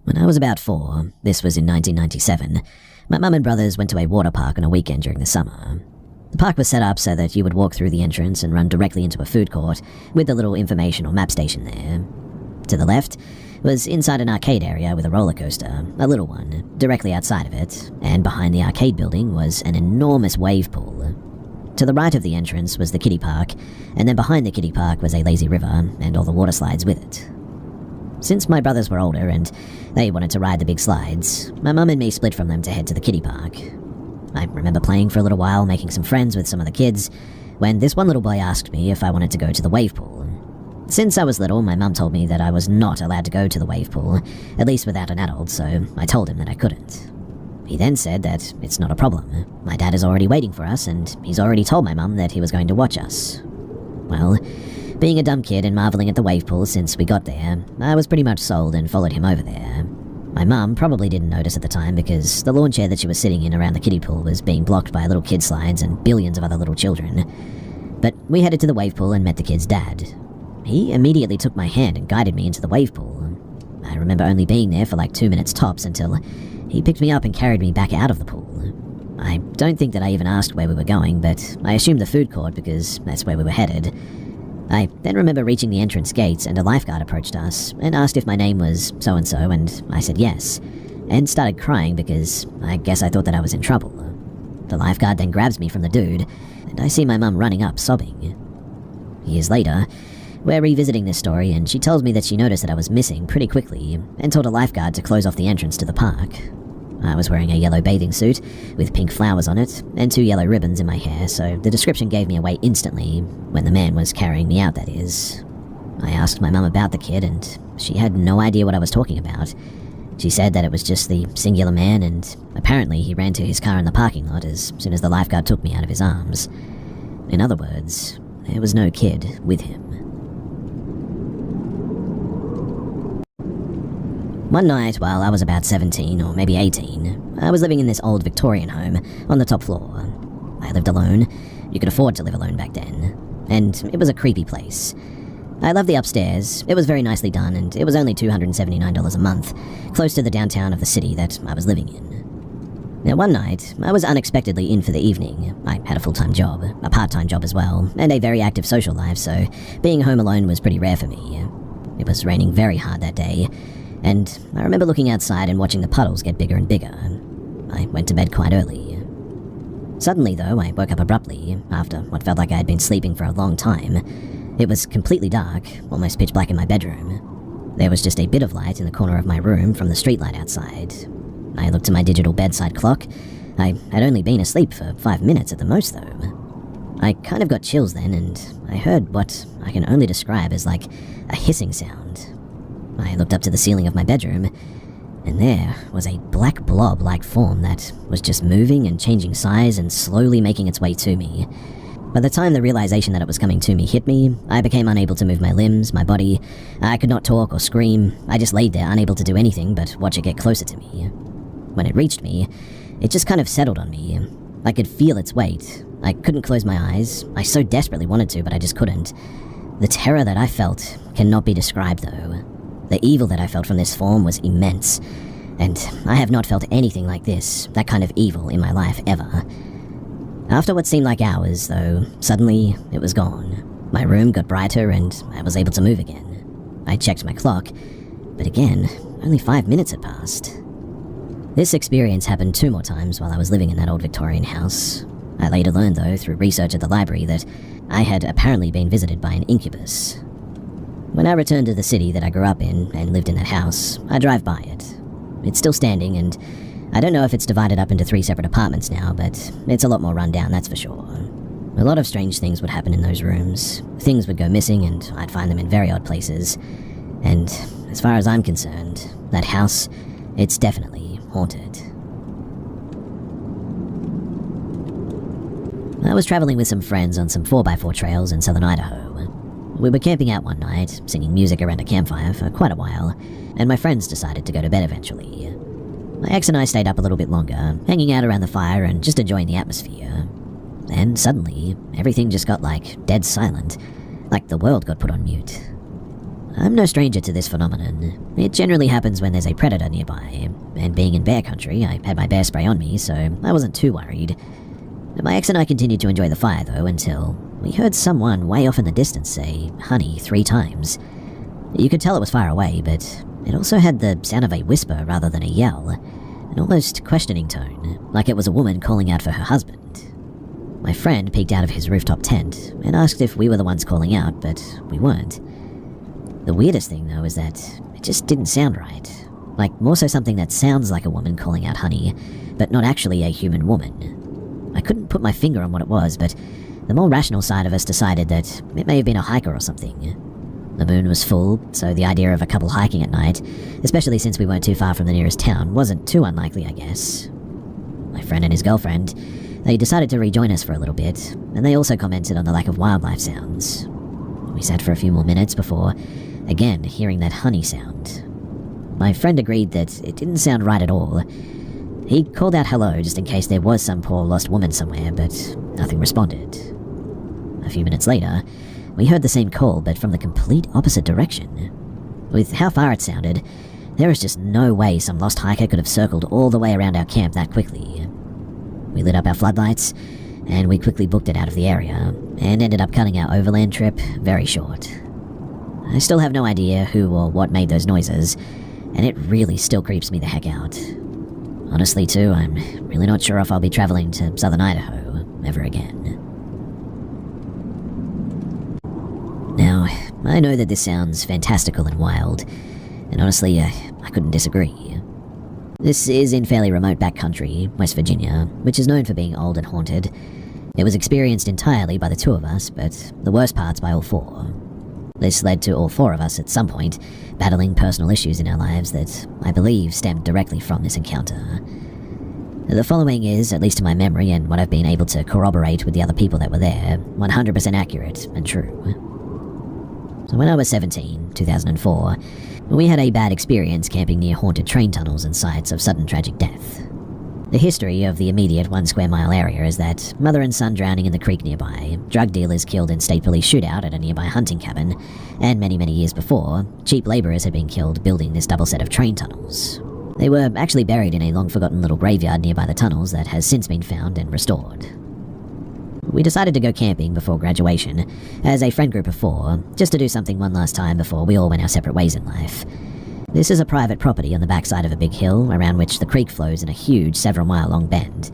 When I was about 4, this was in 1997, my mum and brothers went to a water park on a weekend during the summer. The park was set up so that you would walk through the entrance and run directly into a food court with a little information or map station there. To the left was inside an arcade area with a roller coaster, a little one, directly outside of it, and behind the arcade building was an enormous wave pool. To the right of the entrance was the kiddie park, and then behind the kiddie park was a lazy river and all the water slides with it. Since my brothers were older and they wanted to ride the big slides, my mum and me split from them to head to the kiddie park. I remember playing for a little while, making some friends with some of the kids, when this one little boy asked me if I wanted to go to the wave pool. Since I was little, my mum told me that I was not allowed to go to the wave pool, at least without an adult, so I told him that I couldn't. He then said that it's not a problem. My dad is already waiting for us, and he's already told my mum that he was going to watch us. Well, being a dumb kid and marveling at the wave pool since we got there, I was pretty much sold and followed him over there. My mum probably didn't notice at the time because the lawn chair that she was sitting in around the kiddie pool was being blocked by little kid slides and billions of other little children. But we headed to the wave pool and met the kid's dad. He immediately took my hand and guided me into the wave pool. I remember only being there for like 2 minutes tops until he picked me up and carried me back out of the pool. I don't think that I even asked where we were going, but I assumed the food court because that's where we were headed. I then remember reaching the entrance gates and a lifeguard approached us and asked if my name was so-and-so, and I said yes, and started crying because I guess I thought that I was in trouble. The lifeguard then grabs me from the dude, and I see my mum running up sobbing. Years later, we're revisiting this story, and she tells me that she noticed that I was missing pretty quickly and told a lifeguard to close off the entrance to the park. I was wearing a yellow bathing suit with pink flowers on it and 2 yellow ribbons in my hair, so the description gave me away instantly, when the man was carrying me out, that is. I asked my mum about the kid, and she had no idea what I was talking about. She said that it was just the singular man, and apparently he ran to his car in the parking lot as soon as the lifeguard took me out of his arms. In other words, there was no kid with him. One night, while I was about 17 or maybe 18, I was living in this old Victorian home on the top floor. I lived alone. You could afford to live alone back then. And it was a creepy place. I loved the upstairs. It was very nicely done, and it was only $279 a month, close to the downtown of the city that I was living in. Now, one night, I was unexpectedly in for the evening. I had a full-time job, a part-time job as well, and a very active social life, so being home alone was pretty rare for me. It was raining very hard that day, and I remember looking outside and watching the puddles get bigger and bigger. I went to bed quite early. Suddenly, though, I woke up abruptly, after what felt like I had been sleeping for a long time. It was completely dark, almost pitch black in my bedroom. There was just a bit of light in the corner of my room from the streetlight outside. I looked at my digital bedside clock. I had only been asleep for 5 minutes at the most, though. I kind of got chills then, and I heard what I can only describe as like a hissing sound. I looked up to the ceiling of my bedroom, and there was a black blob-like form that was just moving and changing size and slowly making its way to me. By the time the realization that it was coming to me hit me, I became unable to move my limbs, my body. I could not talk or scream. I just laid there, unable to do anything but watch it get closer to me. When it reached me, it just kind of settled on me. I could feel its weight. I couldn't close my eyes. I so desperately wanted to, but I just couldn't. The terror that I felt cannot be described, though. The evil that I felt from this form was immense, and I have not felt anything like this, that kind of evil, in my life ever. After what seemed like hours, though, suddenly it was gone. My room got brighter and I was able to move again. I checked my clock, but again, only 5 minutes had passed. This experience happened 2 more times while I was living in that old Victorian house. I later learned, though, through research at the library, that I had apparently been visited by an incubus. When I returned to the city that I grew up in and lived in that house, I drive by it. It's still standing, and I don't know if it's divided up into 3 separate apartments now, but it's a lot more run down, that's for sure. A lot of strange things would happen in those rooms. Things would go missing, and I'd find them in very odd places. And as far as I'm concerned, that house, it's definitely haunted. I was traveling with some friends on some 4x4 trails in southern Idaho. We were camping out one night, singing music around a campfire for quite a while, and my friends decided to go to bed eventually. My ex and I stayed up a little bit longer, hanging out around the fire and just enjoying the atmosphere. And suddenly, everything just got like dead silent, like the world got put on mute. I'm no stranger to this phenomenon. It generally happens when there's a predator nearby, and being in bear country, I had my bear spray on me, so I wasn't too worried. My ex and I continued to enjoy the fire though until we heard someone way off in the distance say honey 3 times. You could tell it was far away, but it also had the sound of a whisper rather than a yell, an almost questioning tone, like it was a woman calling out for her husband. My friend peeked out of his rooftop tent and asked if we were the ones calling out, but we weren't. The weirdest thing, though, is that it just didn't sound right. Like, more so something that sounds like a woman calling out honey, but not actually a human woman. I couldn't put my finger on what it was, but the more rational side of us decided that it may have been a hiker or something. The moon was full, so the idea of a couple hiking at night, especially since we weren't too far from the nearest town, wasn't too unlikely, I guess. My friend and his girlfriend, they decided to rejoin us for a little bit, and they also commented on the lack of wildlife sounds. We sat for a few more minutes before, again, hearing that honey sound. My friend agreed that it didn't sound right at all. He called out hello just in case there was some poor lost woman somewhere, but nothing responded. A few minutes later, we heard the same call, but from the complete opposite direction. With how far it sounded, there was just no way some lost hiker could have circled all the way around our camp that quickly. We lit up our floodlights, and we quickly booked it out of the area, and ended up cutting our overland trip very short. I still have no idea who or what made those noises, and it really still creeps me the heck out. Honestly too, I'm really not sure if I'll be traveling to southern Idaho ever again. Now, I know that this sounds fantastical and wild, and honestly, I couldn't disagree. This is in fairly remote backcountry, West Virginia, which is known for being old and haunted. It was experienced entirely by the 2 of us, but the worst parts by all 4. This led to all 4 of us at some point battling personal issues in our lives that I believe stemmed directly from this encounter. The following is, at least to my memory and what I've been able to corroborate with the other people that were there, 100% accurate and true. So when I was 17, 2004, we had a bad experience camping near haunted train tunnels and sites of sudden tragic death. The history of the immediate 1 square mile area is that mother and son drowning in the creek nearby, drug dealers killed in state police shootout at a nearby hunting cabin, and many years before, cheap laborers had been killed building this double set of train tunnels. They were actually buried in a long-forgotten little graveyard nearby the tunnels that has since been found and restored. We decided to go camping before graduation, as a friend group of 4, just to do something one last time before we all went our separate ways in life. This is a private property on the backside of a big hill, around which the creek flows in a huge several-mile-long bend.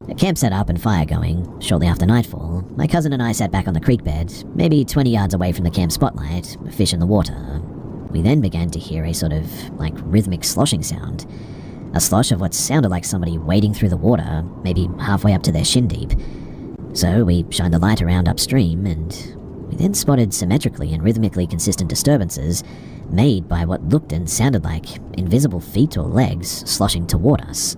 A camp set up and fire going. Shortly after nightfall, my cousin and I sat back on the creek bed, maybe 20 yards away from the camp spotlight, fish in the water. We then began to hear a sort of, rhythmic sloshing sound. A slosh of what sounded like somebody wading through the water, maybe halfway up to their shin deep. So we shined the light around upstream, and we then spotted symmetrically and rhythmically consistent disturbances made by what looked and sounded like invisible feet or legs sloshing toward us.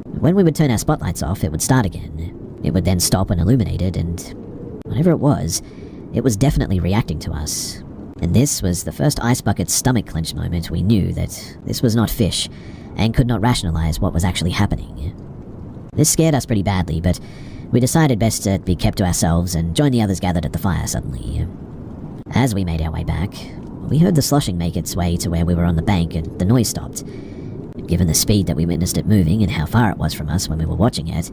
When we would turn our spotlights off, it would start again. It would then stop when illuminated, and whatever it was definitely reacting to us. And this was the first ice bucket stomach clench moment we knew that this was not fish, and could not rationalize what was actually happening. This scared us pretty badly, but we decided best to be kept to ourselves and join the others gathered at the fire suddenly. As we made our way back, we heard the sloshing make its way to where we were on the bank, and the noise stopped. Given the speed that we witnessed it moving and how far it was from us when we were watching it,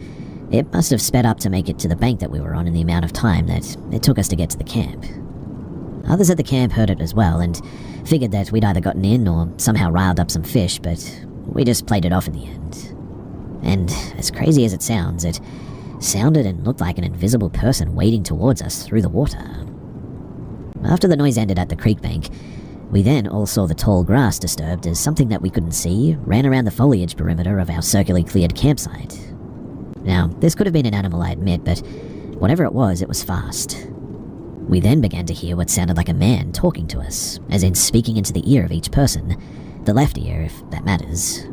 it must have sped up to make it to the bank that we were on in the amount of time that it took us to get to the camp. Others at the camp heard it as well and figured that we'd either gotten in or somehow riled up some fish, but we just played it off in the end. And as crazy as it sounds, it sounded and looked like an invisible person wading towards us through the water. After the noise ended at the creek bank, we then all saw the tall grass disturbed as something that we couldn't see ran around the foliage perimeter of our circularly cleared campsite. Now, this could have been an animal, I admit, but whatever it was fast. We then began to hear what sounded like a man talking to us, as in speaking into the ear of each person, the left ear, if that matters.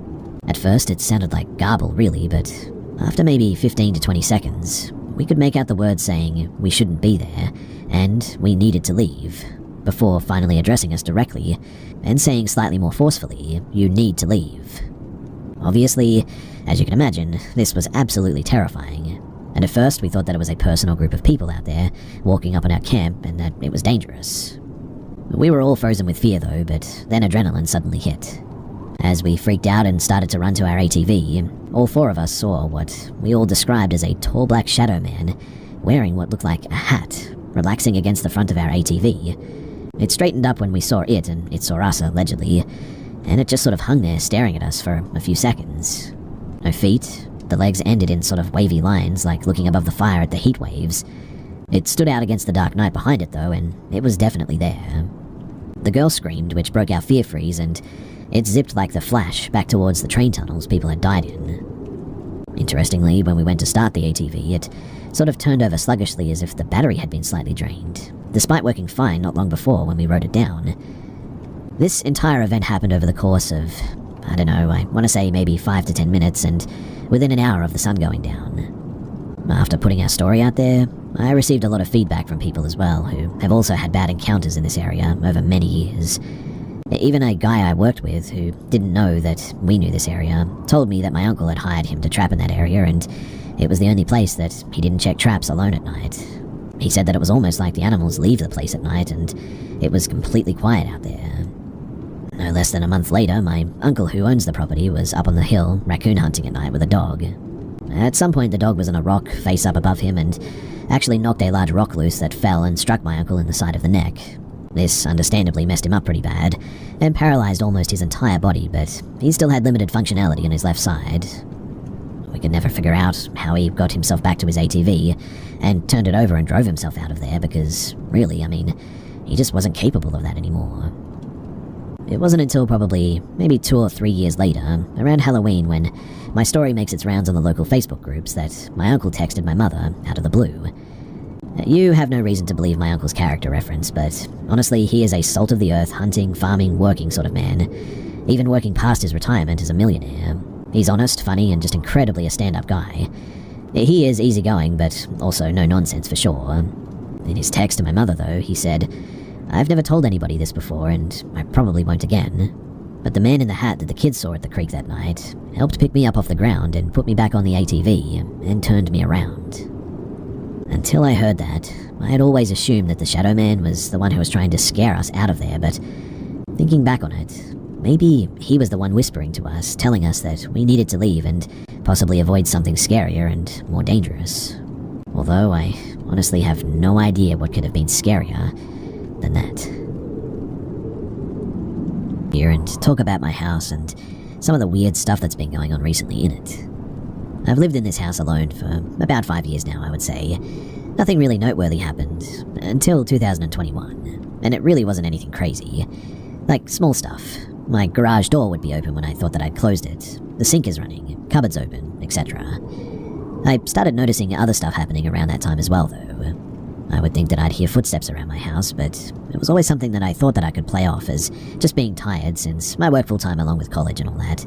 At first, it sounded like garble, really, but after maybe 15 to 20 seconds, we could make out the words saying we shouldn't be there, and we needed to leave, before finally addressing us directly, and saying slightly more forcefully, "You need to leave." Obviously, as you can imagine, this was absolutely terrifying, and at first we thought that it was a person or group of people out there walking up on our camp and that it was dangerous. We were all frozen with fear though, but then adrenaline suddenly hit. As we freaked out and started to run to our ATV, all four of us saw what we all described as a tall black shadow man wearing what looked like a hat, relaxing against the front of our ATV. It straightened up when we saw it, and it saw us, allegedly, and it just sort of hung there staring at us for a few seconds. No feet, the legs ended in sort of wavy lines, like looking above the fire at the heat waves. It stood out against the dark night behind it though, and it was definitely there. The girl screamed, which broke our fear freeze, and it zipped like the Flash back towards the train tunnels people had died in. Interestingly, when we went to start the ATV, it sort of turned over sluggishly as if the battery had been slightly drained, despite working fine not long before when we rode it down. This entire event happened over the course of, I don't know, I want to say maybe 5 to 10 minutes, and within an hour of the sun going down. After putting our story out there, I received a lot of feedback from people as well, who have also had bad encounters in this area over many years. Even a guy I worked with, who didn't know that we knew this area, told me that my uncle had hired him to trap in that area, and it was the only place that he didn't check traps alone at night. He said that it was almost like the animals leave the place at night, and it was completely quiet out there. No less than a month later, my uncle who owns the property was up on the hill raccoon hunting at night with a dog. At some point the dog was on a rock face up above him and actually knocked a large rock loose that fell and struck my uncle in the side of the neck. This understandably messed him up pretty bad, and paralyzed almost his entire body, but he still had limited functionality on his left side. We could never figure out how he got himself back to his ATV, and turned it over and drove himself out of there, because, really, I mean, he just wasn't capable of that anymore. It wasn't until probably maybe 2 or 3 years later, around Halloween, when my story makes its rounds on the local Facebook groups, that my uncle texted my mother out of the blue. You have no reason to believe my uncle's character reference, but honestly, he is a salt-of-the-earth, hunting, farming, working sort of man, even working past his retirement as a millionaire. He's honest, funny, and just incredibly a stand-up guy. He is easygoing, but also no nonsense for sure. In his text to my mother, though, he said, "I've never told anybody this before, and I probably won't again. But the man in the hat that the kids saw at the creek that night helped pick me up off the ground and put me back on the ATV and turned me around." Until I heard that, I had always assumed that the Shadow Man was the one who was trying to scare us out of there, but thinking back on it, maybe he was the one whispering to us, telling us that we needed to leave and possibly avoid something scarier and more dangerous. Although I honestly have no idea what could have been scarier than that. Here and talk about my house and some of the weird stuff that's been going on recently in it. I've lived in this house alone for about 5 years now, I would say. Nothing really noteworthy happened until 2021, and it really wasn't anything crazy. Like, small stuff. My garage door would be open when I thought that I'd closed it. The sink is running, cupboards open, etc. I started noticing other stuff happening around that time as well, though. I would think that I'd hear footsteps around my house, but it was always something that I thought that I could play off as just being tired, since I work full-time along with college and all that.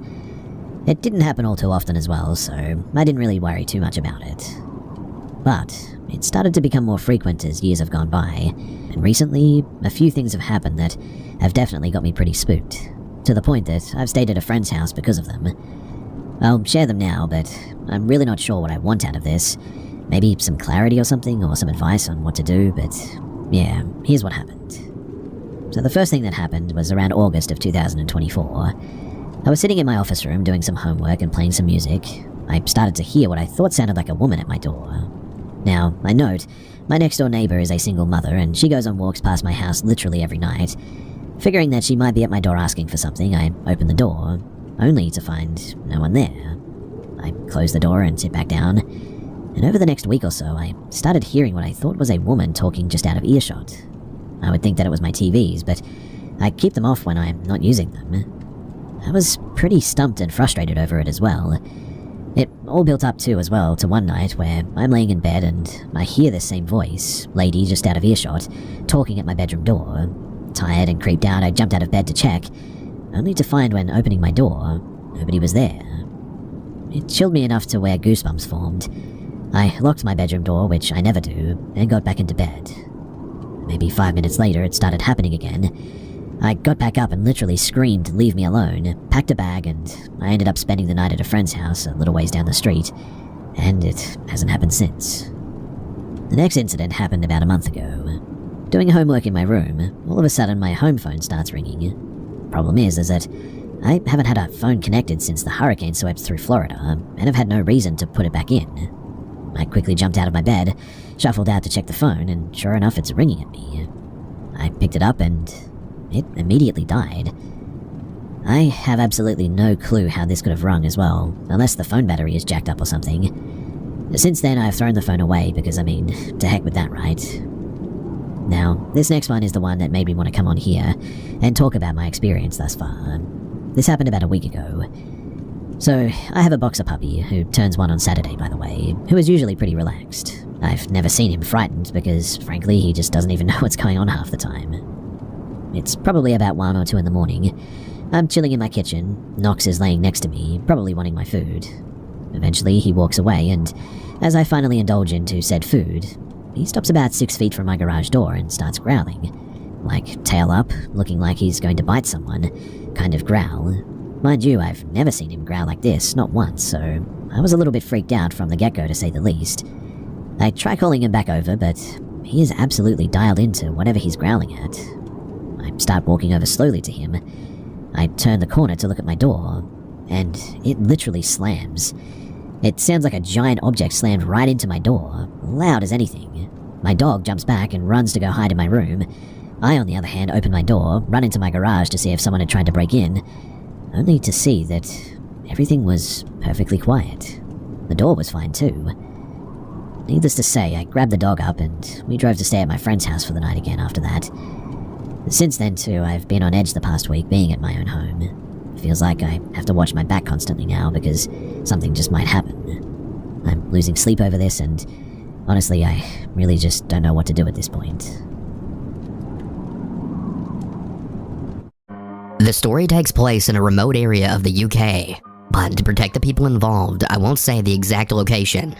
It didn't happen all too often as well, so I didn't really worry too much about it. But it started to become more frequent as years have gone by, and recently, a few things have happened that have definitely got me pretty spooked, to the point that I've stayed at a friend's house because of them. I'll share them now, but I'm really not sure what I want out of this. Maybe some clarity or something, or some advice on what to do, but yeah, here's what happened. So the first thing that happened was around August of 2024. I was sitting in my office room doing some homework and playing some music. I started to hear what I thought sounded like a woman at my door. Now, I note, my next door neighbor is a single mother, and she goes on walks past my house literally every night. Figuring that she might be at my door asking for something, I open the door, only to find no one there. I close the door and sit back down, and over the next week or so, I started hearing what I thought was a woman talking just out of earshot. I would think that it was my TVs, but I keep them off when I'm not using them. I was pretty stumped and frustrated over it as well. It all built up too as well to one night where I'm laying in bed and I hear this same voice, lady just out of earshot, talking at my bedroom door. Tired and creeped out, I jumped out of bed to check, only to find when opening my door, nobody was there. It chilled me enough to where goosebumps formed. I locked my bedroom door, which I never do, and got back into bed. Maybe 5 minutes later, it started happening again. I got back up and literally screamed, "Leave me alone," packed a bag, and I ended up spending the night at a friend's house a little ways down the street, and it hasn't happened since. The next incident happened about a month ago. doing homework in my room, all of a sudden my home phone starts ringing. Problem is that I haven't had a phone connected since the hurricane swept through Florida, and have had no reason to put it back in. I quickly jumped out of my bed, shuffled out to check the phone, and sure enough it's ringing at me. I picked it up and it immediately died. I have absolutely no clue how this could have rung as well, unless the phone battery is jacked up or something. Since then I've thrown the phone away because, to heck with that, right? Now, this next one is the one that made me want to come on here and talk about my experience thus far. This happened about a week ago. So, I have a boxer puppy, who turns 1 on Saturday, by the way, who is usually pretty relaxed. I've never seen him frightened because, frankly, he just doesn't even know what's going on half the time. It's probably about 1 or 2 in the morning. I'm chilling in my kitchen. Knox is laying next to me, probably wanting my food. Eventually, he walks away, and as I finally indulge into said food, he stops about 6 feet from my garage door and starts growling. Like, tail up, looking like he's going to bite someone, kind of growl. Mind you, I've never seen him growl like this, not once, so I was a little bit freaked out from the get-go, to say the least. I try calling him back over, but he is absolutely dialed into whatever he's growling at. I start walking over slowly to him. I turn the corner to look at my door, and it literally slams. It sounds like a giant object slammed right into my door, loud as anything. My dog jumps back and runs to go hide in my room. I, on the other hand, open my door, run into my garage to see if someone had tried to break in, only to see that everything was perfectly quiet. The door was fine too. Needless to say, I grabbed the dog up and we drove to stay at my friend's house for the night again after that. Since then too, I've been on edge the past week being at my own home. Feels like I have to watch my back constantly now because something just might happen. I'm losing sleep over this, and honestly, I really just don't know what to do at this point. The story takes place in a remote area of the UK, but to protect the people involved, I won't say the exact location.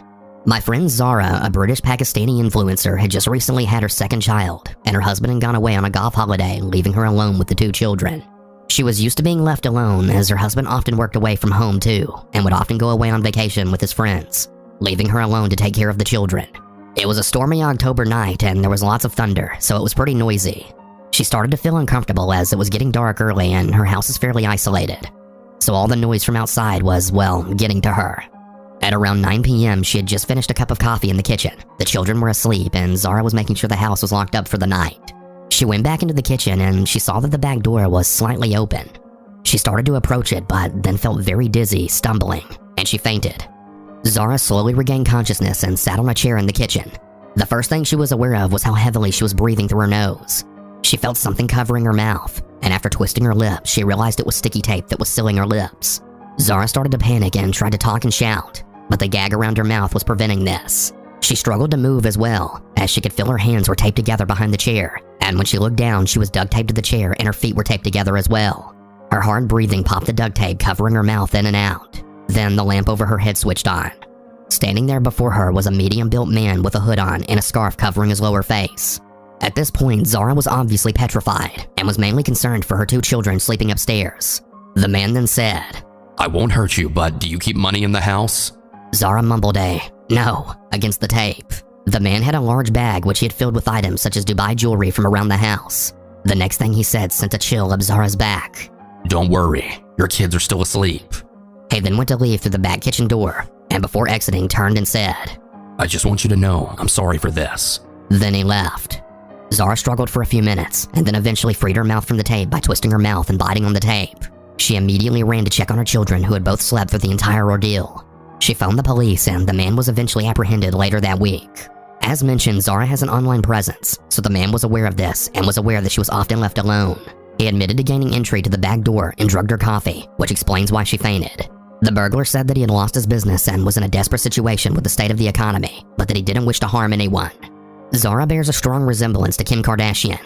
My friend Zara, a British Pakistani influencer, had just recently had her second child, and her husband had gone away on a golf holiday, leaving her alone with the 2 children. She was used to being left alone, as her husband often worked away from home too, and would often go away on vacation with his friends, leaving her alone to take care of the children. It was a stormy October night, and there was lots of thunder, so it was pretty noisy. She started to feel uncomfortable as it was getting dark early and her house is fairly isolated. So all the noise from outside was, well, getting to her. At around 9 p.m., she had just finished a cup of coffee in the kitchen. The children were asleep and Zara was making sure the house was locked up for the night. She went back into the kitchen and she saw that the back door was slightly open. She started to approach it, but then felt very dizzy, stumbling, and she fainted. Zara slowly regained consciousness and sat on a chair in the kitchen. The first thing she was aware of was how heavily she was breathing through her nose. She felt something covering her mouth, and after twisting her lips, she realized it was sticky tape that was sealing her lips. Zara started to panic and tried to talk and shout, but the gag around her mouth was preventing this. She struggled to move as well, as she could feel her hands were taped together behind the chair, and when she looked down, she was duct taped to the chair and her feet were taped together as well. Her hard breathing popped the duct tape covering her mouth in and out. Then the lamp over her head switched on. Standing there before her was a medium-built man with a hood on and a scarf covering his lower face. At this point, Zara was obviously petrified and was mainly concerned for her 2 children sleeping upstairs. The man then said, "I won't hurt you, but do you keep money in the house?" Zara mumbled a "no" against the tape. The man had a large bag which he had filled with items such as Dubai jewelry from around the house. The next thing he said sent a chill up Zara's back. "Don't worry, your kids are still asleep." He then went to leave through the back kitchen door, and before exiting turned and said, "I just want you to know I'm sorry for this." Then he left. Zara struggled for a few minutes, and then eventually freed her mouth from the tape by twisting her mouth and biting on the tape. She immediately ran to check on her children who had both slept through the entire ordeal. She phoned the police and the man was eventually apprehended later that week. As mentioned, Zara has an online presence, so the man was aware of this and was aware that she was often left alone. He admitted to gaining entry to the back door and drugged her coffee, which explains why she fainted. The burglar said that he had lost his business and was in a desperate situation with the state of the economy, but that he didn't wish to harm anyone. Zara bears a strong resemblance to Kim Kardashian,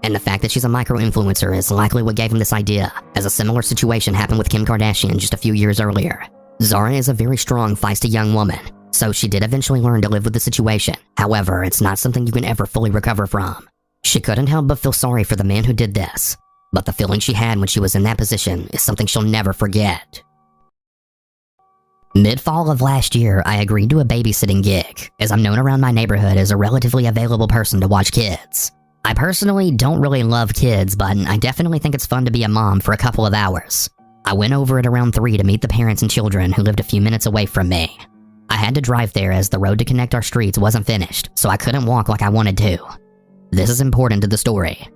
and the fact that she's a micro-influencer is likely what gave him this idea, as a similar situation happened with Kim Kardashian just a few years earlier. Zara is a very strong, feisty young woman, so she did eventually learn to live with the situation. However, it's not something you can ever fully recover from. She couldn't help but feel sorry for the man who did this, but the feeling she had when she was in that position is something she'll never forget. Mid-fall of last year, I agreed to a babysitting gig, as I'm known around my neighborhood as a relatively available person to watch kids. I personally don't really love kids, but I definitely think it's fun to be a mom for a couple of hours. I went over at around 3 to meet the parents and children who lived a few minutes away from me. I had to drive there as the road to connect our streets wasn't finished, so I couldn't walk like I wanted to. This is important to the story.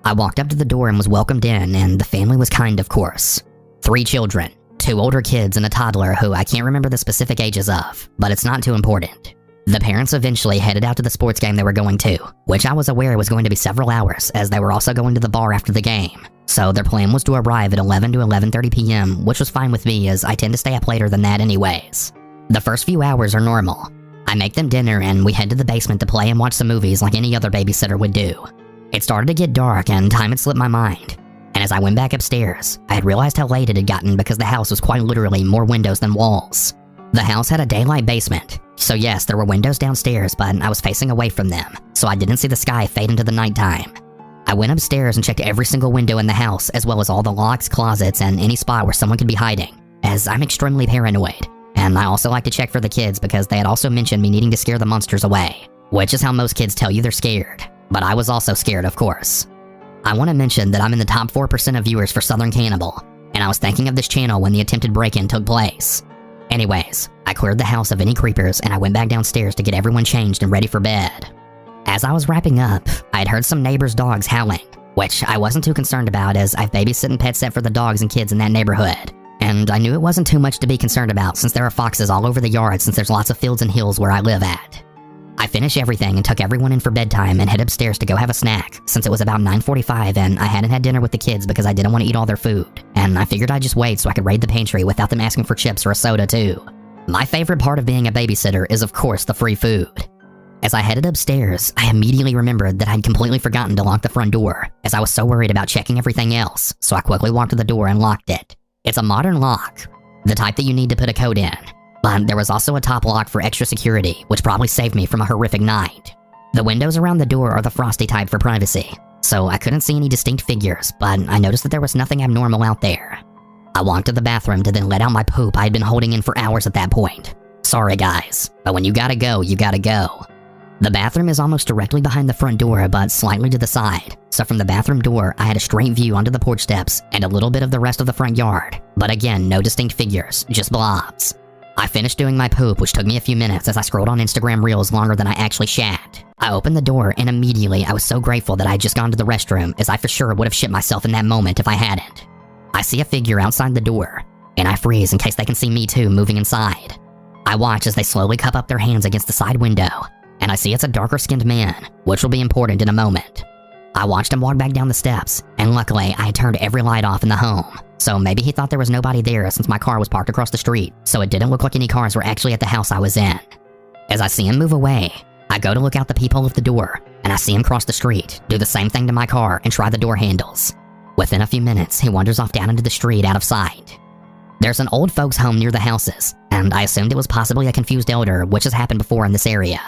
I walked up to the door and was welcomed in, and the family was kind, of course. 3 children, 2 older kids and a toddler who I can't remember the specific ages of, but it's not too important. The parents eventually headed out to the sports game they were going to, which I was aware was going to be several hours as they were also going to the bar after the game. So their plan was to arrive at 11 to 11:30 p.m., which was fine with me as I tend to stay up later than that anyways. The first few hours are normal. I make them dinner and we head to the basement to play and watch some movies like any other babysitter would do. It started to get dark and time had slipped my mind. And as I went back upstairs, I had realized how late it had gotten because the house was quite literally more windows than walls. The house had a daylight basement, so yes, there were windows downstairs, but I was facing away from them, so I didn't see the sky fade into the nighttime. I went upstairs and checked every single window in the house, as well as all the locks, closets, and any spot where someone could be hiding, as I'm extremely paranoid. And I also like to check for the kids because they had also mentioned me needing to scare the monsters away, which is how most kids tell you they're scared. But I was also scared, of course. I want to mention that I'm in the top 4% of viewers for Southern Cannibal, and I was thinking of this channel when the attempted break-in took place. Anyways, I cleared the house of any creepers and I went back downstairs to get everyone changed and ready for bed. As I was wrapping up, I had heard some neighbors' dogs howling, which I wasn't too concerned about as I've babysitting pet set for the dogs and kids in that neighborhood. And I knew it wasn't too much to be concerned about since there are foxes all over the yard since there's lots of fields and hills where I live at. I finished everything and took everyone in for bedtime and head upstairs to go have a snack since it was about 9:45 and I hadn't had dinner with the kids because I didn't want to eat all their food. And I figured I'd just wait so I could raid the pantry without them asking for chips or a soda too. My favorite part of being a babysitter is of course the free food. As I headed upstairs, I immediately remembered that I'd completely forgotten to lock the front door as I was so worried about checking everything else, so I quickly walked to the door and locked it. It's a modern lock, the type that you need to put a code in. But there was also a top lock for extra security, which probably saved me from a horrific night. The windows around the door are the frosty type for privacy, so I couldn't see any distinct figures, but I noticed that there was nothing abnormal out there. I walked to the bathroom to then let out my poop I had been holding in for hours at that point. Sorry guys, but when you gotta go, you gotta go. The bathroom is almost directly behind the front door, but slightly to the side, so from the bathroom door I had a straight view onto the porch steps and a little bit of the rest of the front yard, but again, no distinct figures, just blobs. I finished doing my poop, which took me a few minutes as I scrolled on Instagram Reels longer than I actually shat. I opened the door and immediately I was so grateful that I had just gone to the restroom as I for sure would have shit myself in that moment if I hadn't. I see a figure outside the door, and I freeze in case they can see me too moving inside. I watch as they slowly cup up their hands against the side window, and I see it's a darker skinned man, which will be important in a moment. I watched him walk back down the steps, and luckily I had turned every light off in the home. So maybe he thought there was nobody there since my car was parked across the street, so it didn't look like any cars were actually at the house I was in. As I see him move away, I go to look out the peephole of the door, and I see him cross the street, do the same thing to my car, and try the door handles. Within a few minutes, he wanders off down into the street out of sight. There's an old folks' home near the houses, and I assumed it was possibly a confused elder, which has happened before in this area.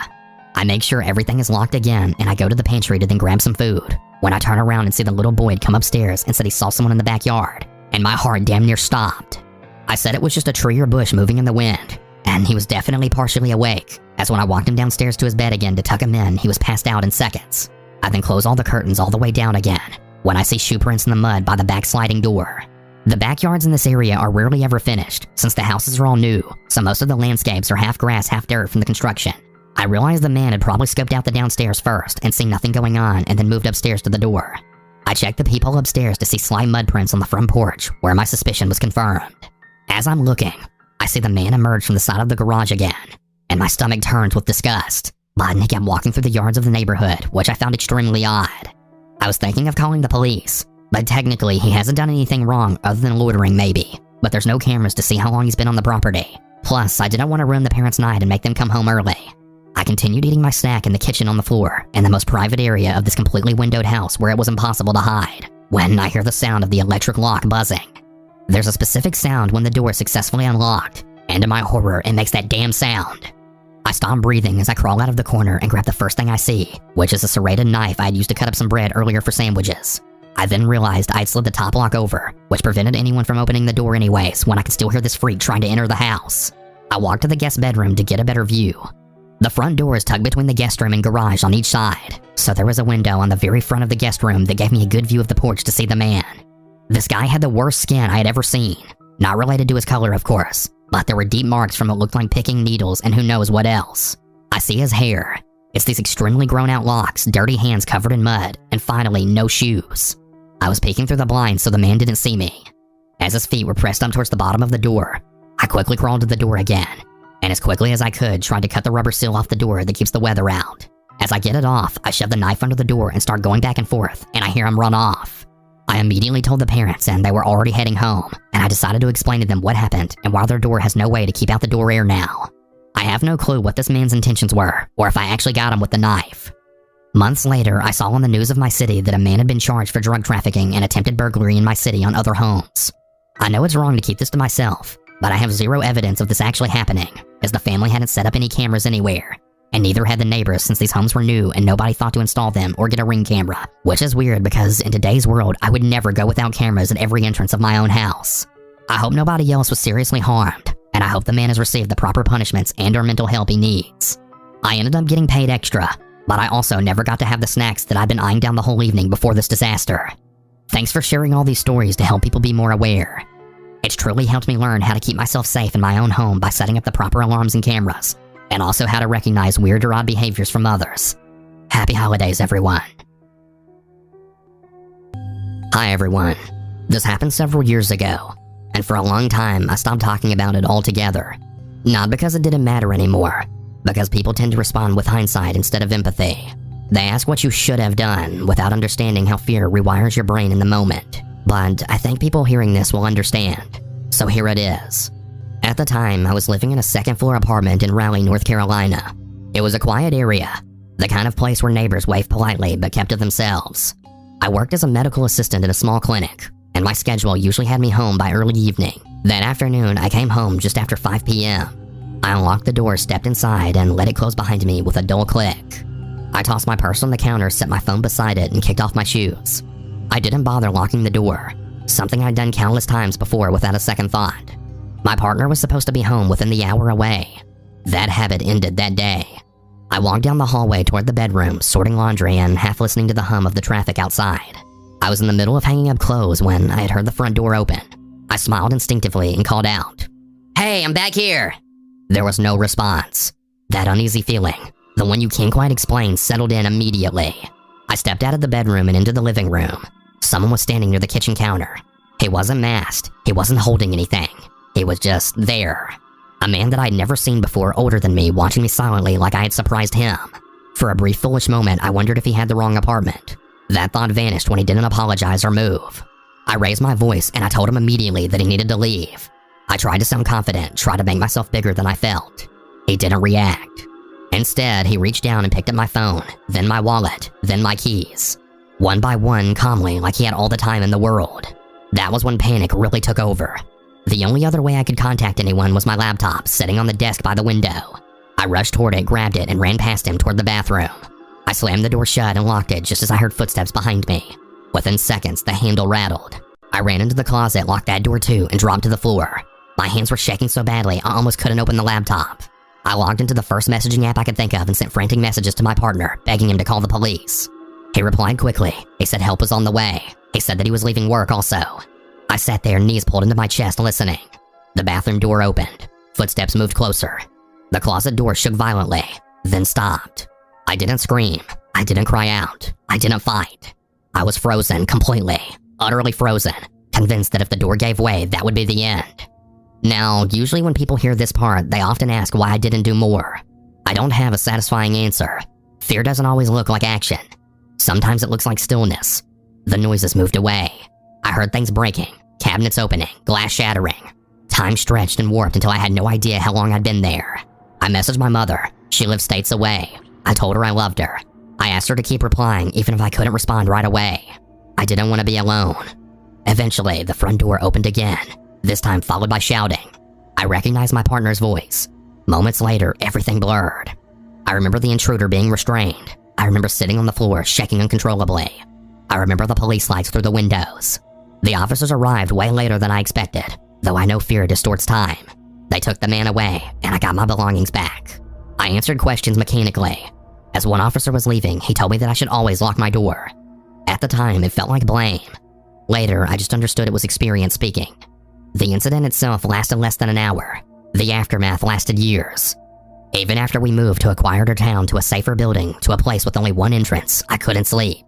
I make sure everything is locked again, and I go to the pantry to then grab some food, when I turn around and see the little boy come upstairs and said he saw someone in the backyard, and my heart damn near stopped. I said it was just a tree or bush moving in the wind, and he was definitely partially awake, as when I walked him downstairs to his bed again to tuck him in, he was passed out in seconds. I then close all the curtains all the way down again, when I see shoe prints in the mud by the back sliding door. The backyards in this area are rarely ever finished, since the houses are all new, so most of the landscapes are half grass, half dirt from the construction. I realized the man had probably scoped out the downstairs first and seen nothing going on and then moved upstairs to the door. I checked the peephole upstairs to see slight mud prints on the front porch, where my suspicion was confirmed. As I'm looking, I see the man emerge from the side of the garage again, and my stomach turns with disgust, but he kept walking through the yards of the neighborhood, which I found extremely odd. I was thinking of calling the police, but technically he hasn't done anything wrong other than loitering maybe, but there's no cameras to see how long he's been on the property. Plus, I didn't want to ruin the parents' night and make them come home early. I continued eating my snack in the kitchen on the floor, in the most private area of this completely windowed house where it was impossible to hide, when I hear the sound of the electric lock buzzing. There's a specific sound when the door is successfully unlocked, and to my horror, it makes that damn sound. I stop breathing as I crawl out of the corner and grab the first thing I see, which is a serrated knife I had used to cut up some bread earlier for sandwiches. I then realized I'd slid the top lock over, which prevented anyone from opening the door anyways when I could still hear this freak trying to enter the house. I walked to the guest bedroom to get a better view. The front door is tucked between the guest room and garage on each side, so there was a window on the very front of the guest room that gave me a good view of the porch to see the man. This guy had the worst skin I had ever seen. Not related to his color, of course, but there were deep marks from what looked like picking needles and who knows what else. I see his hair. It's these extremely grown-out locks, dirty hands covered in mud, and finally, no shoes. I was peeking through the blinds so the man didn't see me. As his feet were pressed up towards the bottom of the door, I quickly crawled to the door again, and as quickly as I could, tried to cut the rubber seal off the door that keeps the weather out. As I get it off, I shove the knife under the door and start going back and forth, and I hear him run off. I immediately told the parents, and they were already heading home, and I decided to explain to them what happened and why their door has no way to keep out the door air now. I have no clue what this man's intentions were, or if I actually got him with the knife. Months later, I saw on the news of my city that a man had been charged for drug trafficking and attempted burglary in my city on other homes. I know it's wrong to keep this to myself, but I have zero evidence of this actually happening, as the family hadn't set up any cameras anywhere, and neither had the neighbors since these homes were new and nobody thought to install them or get a Ring camera, which is weird because in today's world, I would never go without cameras at every entrance of my own house. I hope nobody else was seriously harmed, and I hope the man has received the proper punishments and/or mental help he needs. I ended up getting paid extra, but I also never got to have the snacks that I've been eyeing down the whole evening before this disaster. Thanks for sharing all these stories to help people be more aware. It's truly helped me learn how to keep myself safe in my own home by setting up the proper alarms and cameras, and also how to recognize weird or odd behaviors from others. Happy holidays, everyone. Hi, everyone. This happened several years ago, and for a long time I stopped talking about it altogether. Not because it didn't matter anymore, because people tend to respond with hindsight instead of empathy. They ask what you should have done without understanding how fear rewires your brain in the moment. But I think people hearing this will understand, so here it is. At the time, I was living in a second-floor apartment in Raleigh, North Carolina. It was a quiet area, the kind of place where neighbors waved politely but kept to themselves. I worked as a medical assistant in a small clinic, and my schedule usually had me home by early evening. That afternoon, I came home just after 5 p.m. I unlocked the door, stepped inside, and let it close behind me with a dull click. I tossed my purse on the counter, set my phone beside it, and kicked off my shoes. I didn't bother locking the door, something I'd done countless times before without a second thought. My partner was supposed to be home within the hour away. That habit ended that day. I walked down the hallway toward the bedroom, sorting laundry and half listening to the hum of the traffic outside. I was in the middle of hanging up clothes when I had heard the front door open. I smiled instinctively and called out, "Hey, I'm back here!" There was no response. That uneasy feeling, the one you can't quite explain, settled in immediately. I stepped out of the bedroom and into the living room. Someone was standing near the kitchen counter. He wasn't masked. He wasn't holding anything. He was just there. A man that I'd never seen before, older than me, watching me silently like I had surprised him. For a brief foolish moment, I wondered if he had the wrong apartment. That thought vanished when he didn't apologize or move. I raised my voice and I told him immediately that he needed to leave. I tried to sound confident, tried to make myself bigger than I felt. He didn't react. Instead, he reached down and picked up my phone, then my wallet, then my keys. One by one, calmly, like he had all the time in the world. That was when panic really took over. The only other way I could contact anyone was my laptop, sitting on the desk by the window. I rushed toward it, grabbed it, and ran past him toward the bathroom. I slammed the door shut and locked it just as I heard footsteps behind me. Within seconds, the handle rattled. I ran into the closet, locked that door too, and dropped to the floor. My hands were shaking so badly, I almost couldn't open the laptop. I logged into the first messaging app I could think of and sent frantic messages to my partner, begging him to call the police. He replied quickly. He said help was on the way. He said that he was leaving work also. I sat there, knees pulled into my chest, listening. The bathroom door opened. Footsteps moved closer. The closet door shook violently, then stopped. I didn't scream. I didn't cry out. I didn't fight. I was frozen completely, utterly frozen, convinced that if the door gave way, that would be the end. Now, usually when people hear this part, they often ask why I didn't do more. I don't have a satisfying answer. Fear doesn't always look like action. Sometimes it looks like stillness. The noises moved away. I heard things breaking, cabinets opening, glass shattering. Time stretched and warped until I had no idea how long I'd been there. I messaged my mother. She lived states away. I told her I loved her. I asked her to keep replying even if I couldn't respond right away. I didn't want to be alone. Eventually, the front door opened again, this time followed by shouting. I recognized my partner's voice. Moments later, everything blurred. I remember the intruder being restrained. I remember sitting on the floor, shaking uncontrollably. I remember the police lights through the windows. The officers arrived way later than I expected, though I know fear distorts time. They took the man away, and I got my belongings back. I I answered questions mechanically. As one officer was leaving, he told me that I should always lock my door. At the time, it felt like blame. Later, I just understood it was experience speaking. The incident itself lasted less than an hour. The aftermath lasted years. Even after we moved to a quieter town, to a safer building, to a place with only one entrance, I couldn't sleep.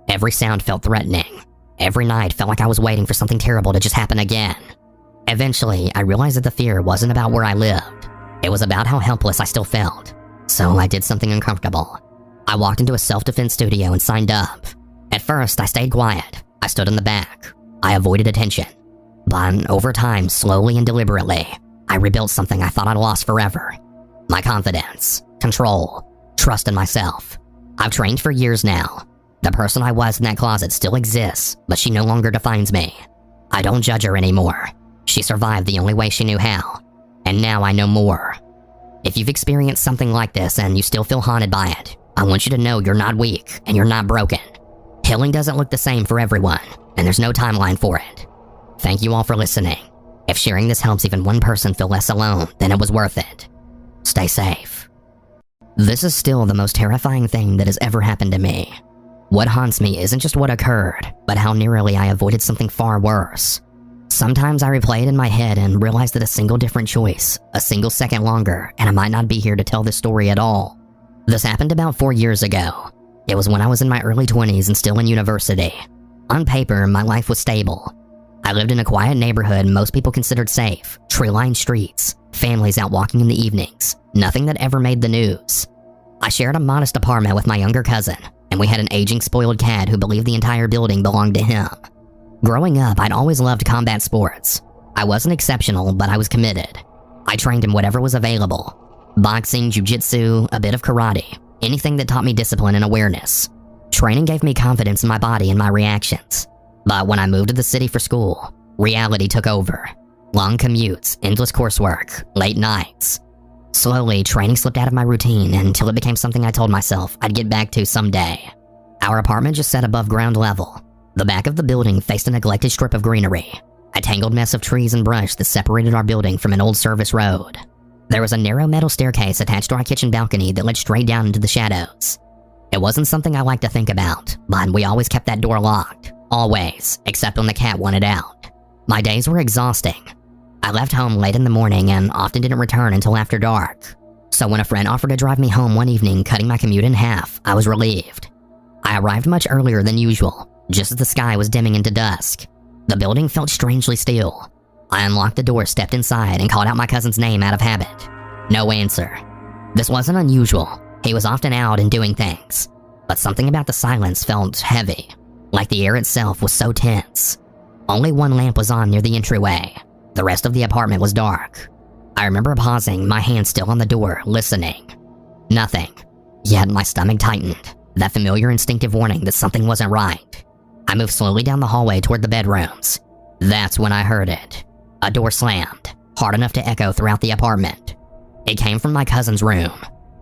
Every sound felt threatening. Every night felt like I was waiting for something terrible to just happen again. Eventually, I realized that the fear wasn't about where I lived. It was about how helpless I still felt. So I did something uncomfortable. I walked into a self-defense studio and signed up. At first, I stayed quiet. I stood in the back. I avoided attention. But over time, slowly and deliberately, I rebuilt something I thought I'd lost forever. My confidence, control, trust in myself. I've trained for years now. The person I was in that closet still exists, but she no longer defines me. I don't judge her anymore. She survived the only way she knew how. And now I know more. If you've experienced something like this and you still feel haunted by it, I want you to know you're not weak and you're not broken. Healing doesn't look the same for everyone, and there's no timeline for it. Thank you all for listening. If sharing this helps even one person feel less alone, then it was worth it. Stay safe. This is still the most terrifying thing that has ever happened to me. What haunts me isn't just what occurred, but how narrowly I avoided something far worse. Sometimes I replay it in my head and realize that a single different choice, a single second longer, and I might not be here to tell this story at all. This happened about 4 years ago. It was when I was in my early 20s and still in university. On paper, my life was stable. I lived in a quiet neighborhood most people considered safe, tree-lined streets, families out walking in the evenings, nothing that ever made the news. I shared a modest apartment with my younger cousin, and we had an aging spoiled cat who believed the entire building belonged to him. Growing up, I'd always loved combat sports. I wasn't exceptional, but I was committed. I trained in whatever was available. Boxing, jiu-jitsu, a bit of karate, anything that taught me discipline and awareness. Training gave me confidence in my body and my reactions. But when I moved to the city for school, reality took over. Long commutes, endless coursework, late nights. Slowly, training slipped out of my routine until it became something I told myself I'd get back to someday. Our apartment just sat above ground level. The back of the building faced a neglected strip of greenery, a tangled mess of trees and brush that separated our building from an old service road. There was a narrow metal staircase attached to our kitchen balcony that led straight down into the shadows. It wasn't something I liked to think about, but we always kept that door locked. Always, except when the cat wanted out. My days were exhausting. I left home late in the morning and often didn't return until after dark. So when a friend offered to drive me home one evening, cutting my commute in half, I was relieved. I arrived much earlier than usual, just as the sky was dimming into dusk. The building felt strangely still. I unlocked the door, stepped inside, and called out my cousin's name out of habit. No answer. This wasn't unusual. He was often out and doing things. But something about the silence felt heavy, like the air itself was so tense. Only one lamp was on near the entryway. The rest of the apartment was dark. I remember pausing, my hand still on the door, listening. Nothing. Yet my stomach tightened, that familiar instinctive warning that something wasn't right. I moved slowly down the hallway toward the bedrooms. That's when I heard it. A door slammed, hard enough to echo throughout the apartment. It came from my cousin's room.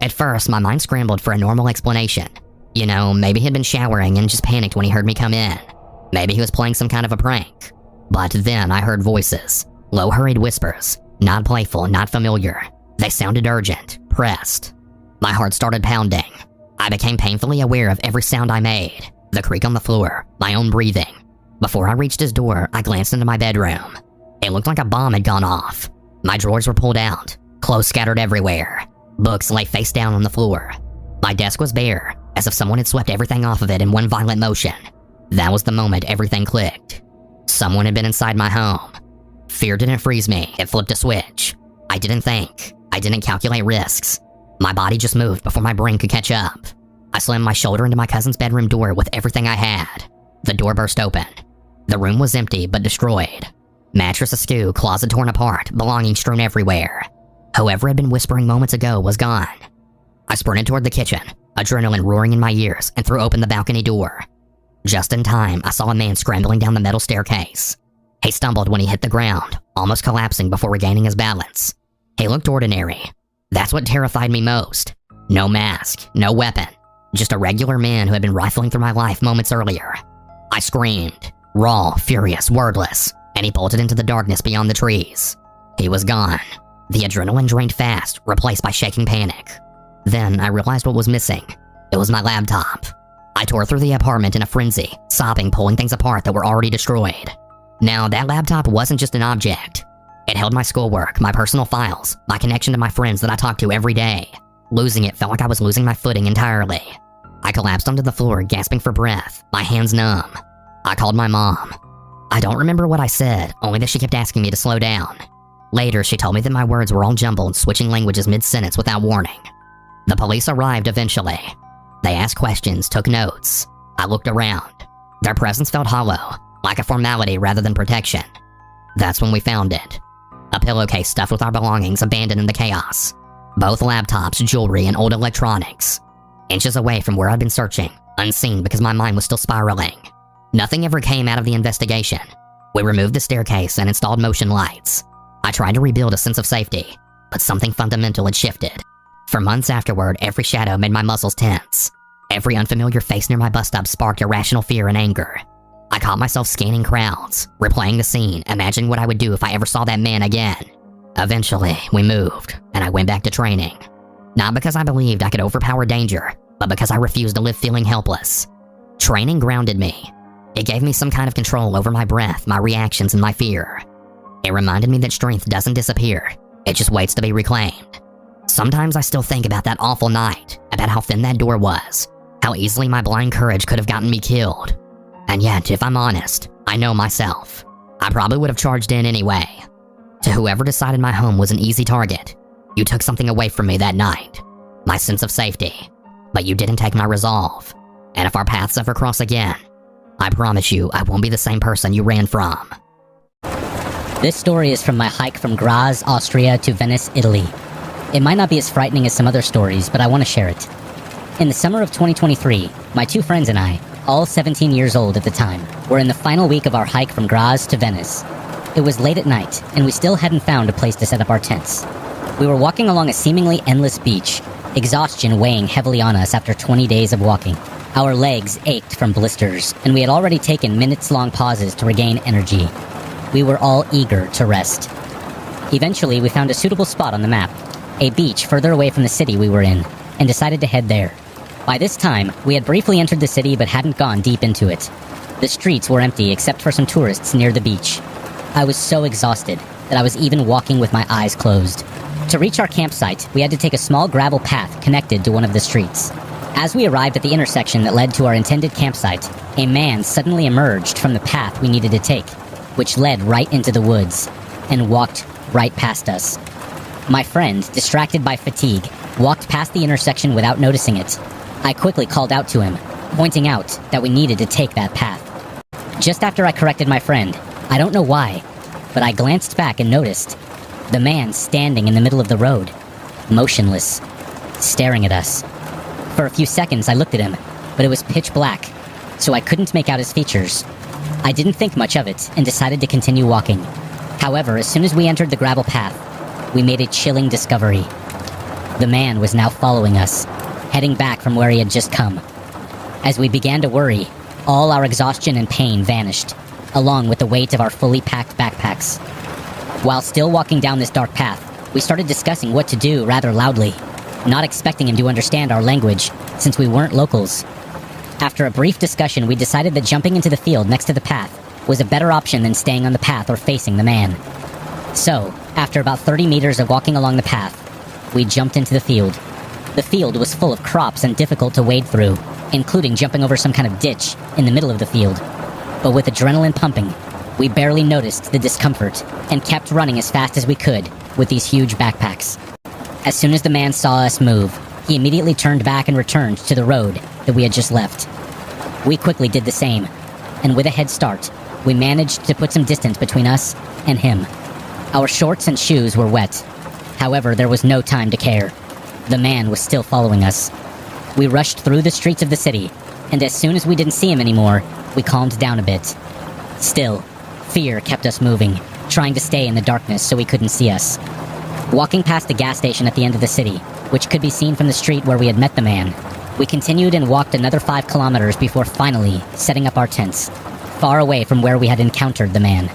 At first, my mind scrambled for a normal explanation. You know, maybe he'd been showering and just panicked when he heard me come in. Maybe he was playing some kind of a prank. But then I heard voices, low hurried whispers, not playful, not familiar. They sounded urgent, pressed. My heart started pounding. I became painfully aware of every sound I made, the creak on the floor, my own breathing. Before I reached his door, I glanced into my bedroom. It looked like a bomb had gone off. My drawers were pulled out, clothes scattered everywhere. Books lay face down on the floor. My desk was bare, as if someone had swept everything off of it in one violent motion. That was the moment everything clicked. Someone had been inside my home. Fear didn't freeze me, it flipped a switch. I didn't think. I didn't calculate risks. My body just moved before my brain could catch up. I slammed my shoulder into my cousin's bedroom door with everything I had. The door burst open. The room was empty but destroyed. Mattress askew, closet torn apart, belongings strewn everywhere. Whoever had been whispering moments ago was gone. I sprinted toward the kitchen, adrenaline roaring in my ears, and threw open the balcony door. Just in time, I saw a man scrambling down the metal staircase. He stumbled when he hit the ground, almost collapsing before regaining his balance. He looked ordinary. That's what terrified me most. No mask, no weapon, just a regular man who had been rifling through my life moments earlier. I screamed, raw, furious, wordless, and he bolted into the darkness beyond the trees. He was gone. The adrenaline drained fast, replaced by shaking panic. Then I realized what was missing. It was my laptop. I tore through the apartment in a frenzy, sobbing, pulling things apart that were already destroyed. Now, that laptop wasn't just an object. It held my schoolwork, my personal files, my connection to my friends that I talked to every day. Losing it felt like I was losing my footing entirely. I collapsed onto the floor, gasping for breath, my hands numb. I called my mom. I don't remember what I said, only that she kept asking me to slow down. Later, she told me that my words were all jumbled, switching languages mid-sentence without warning. The police arrived eventually. They asked questions, took notes. I looked around. Their presence felt hollow, like a formality rather than protection. That's when we found it. A pillowcase stuffed with our belongings abandoned in the chaos. Both laptops, jewelry, and old electronics. Inches away from where I'd been searching, unseen because my mind was still spiraling. Nothing ever came out of the investigation. We removed the staircase and installed motion lights. I tried to rebuild a sense of safety, but something fundamental had shifted. For months afterward, every shadow made my muscles tense. Every unfamiliar face near my bus stop sparked irrational fear and anger. I caught myself scanning crowds, replaying the scene, imagining what I would do if I ever saw that man again. Eventually, we moved, and I went back to training. Not because I believed I could overpower danger, but because I refused to live feeling helpless. Training grounded me. It gave me some kind of control over my breath, my reactions, and my fear. It reminded me that strength doesn't disappear, it just waits to be reclaimed. Sometimes I still think about that awful night, about how thin that door was, how easily my blind courage could have gotten me killed. And yet, if I'm honest, I know myself. I probably would have charged in anyway. To whoever decided my home was an easy target, you took something away from me that night. My sense of safety. But you didn't take my resolve. And if our paths ever cross again, I promise you I won't be the same person you ran from. This story is from my hike from Graz, Austria to Venice, Italy. It might not be as frightening as some other stories, but I want to share it. In the summer of 2023, my two friends and I, all 17 years old at the time, were in the final week of our hike from Graz to Venice. It was late at night, and we still hadn't found a place to set up our tents. We were walking along a seemingly endless beach, exhaustion weighing heavily on us after 20 days of walking. Our legs ached from blisters, and we had already taken minutes-long pauses to regain energy. We were all eager to rest. Eventually, we found a suitable spot on the map, a beach further away from the city we were in, and decided to head there. By this time, we had briefly entered the city but hadn't gone deep into it. The streets were empty except for some tourists near the beach. I was so exhausted that I was even walking with my eyes closed. To reach our campsite, we had to take a small gravel path connected to one of the streets. As we arrived at the intersection that led to our intended campsite, a man suddenly emerged from the path we needed to take, which led right into the woods, and walked right past us. My friend, distracted by fatigue, walked past the intersection without noticing it. I quickly called out to him, pointing out that we needed to take that path. Just after I corrected my friend, I don't know why, but I glanced back and noticed the man standing in the middle of the road, motionless, staring at us. For a few seconds I looked at him, but it was pitch black, so I couldn't make out his features. I didn't think much of it and decided to continue walking. However, as soon as we entered the gravel path, we made a chilling discovery. The man was now following us, heading back from where he had just come. As we began to worry, all our exhaustion and pain vanished, along with the weight of our fully packed backpacks. While still walking down this dark path, we started discussing what to do rather loudly, not expecting him to understand our language, since we weren't locals. After a brief discussion, we decided that jumping into the field next to the path was a better option than staying on the path or facing the man. So, after about 30 meters of walking along the path, we jumped into the field. The field was full of crops and difficult to wade through, including jumping over some kind of ditch in the middle of the field. But with adrenaline pumping, we barely noticed the discomfort and kept running as fast as we could with these huge backpacks. As soon as the man saw us move, he immediately turned back and returned to the road that we had just left. We quickly did the same, and with a head start, we managed to put some distance between us and him. Our shorts and shoes were wet. However, there was no time to care. The man was still following us. We rushed through the streets of the city, and as soon as we didn't see him anymore, we calmed down a bit. Still, fear kept us moving, trying to stay in the darkness so he couldn't see us. Walking past the gas station at the end of the city, which could be seen from the street where we had met the man, we continued and walked another 5 kilometers before finally setting up our tents, far away from where we had encountered the man.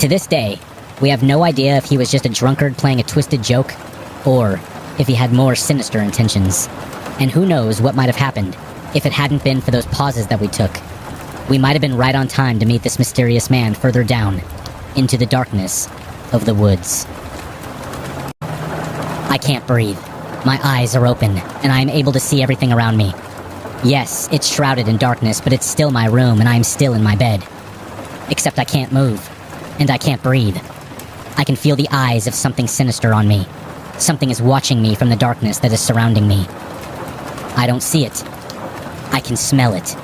To this day, we have no idea if he was just a drunkard playing a twisted joke, or if he had more sinister intentions. And who knows what might have happened if it hadn't been for those pauses that we took. We might have been right on time to meet this mysterious man further down, into the darkness of the woods. I can't breathe. My eyes are open, and I am able to see everything around me. Yes, it's shrouded in darkness, but it's still my room, and I am still in my bed. Except I can't move, and I can't breathe. I can feel the eyes of something sinister on me. Something is watching me from the darkness that is surrounding me. I don't see it. I can smell it.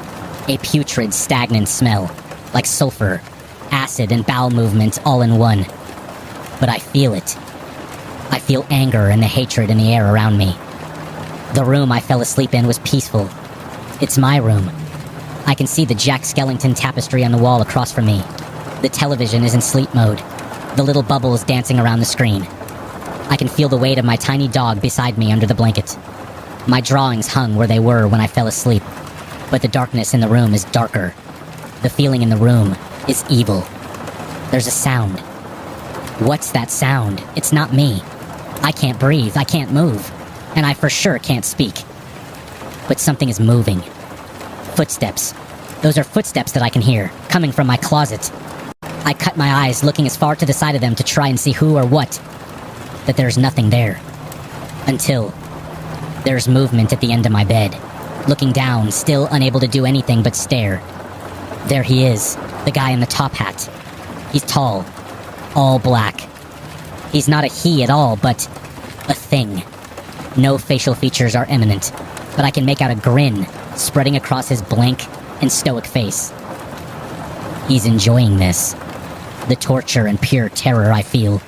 A putrid, stagnant smell, like sulfur, acid, and bowel movement all in one. But I feel it. I feel anger and the hatred in the air around me. The room I fell asleep in was peaceful. It's my room. I can see the Jack Skellington tapestry on the wall across from me. The television is in sleep mode. The little bubbles dancing around the screen. I can feel the weight of my tiny dog beside me under the blanket. My drawings hung where they were when I fell asleep, but the darkness in the room is darker. The feeling in the room is evil. There's a sound. What's that sound? It's not me. I can't breathe, I can't move, and I for sure can't speak. But something is moving. Footsteps. Those are footsteps that I can hear, coming from my closet. I cut my eyes, looking as far to the side of them to try and see who or what. But there's nothing there. Until there's movement at the end of my bed. Looking down, still unable to do anything but stare. There he is, the guy in the top hat. He's tall, all black. He's not a he at all, but a thing. No facial features are eminent, but I can make out a grin spreading across his blank and stoic face. He's enjoying this. The torture and pure terror I feel.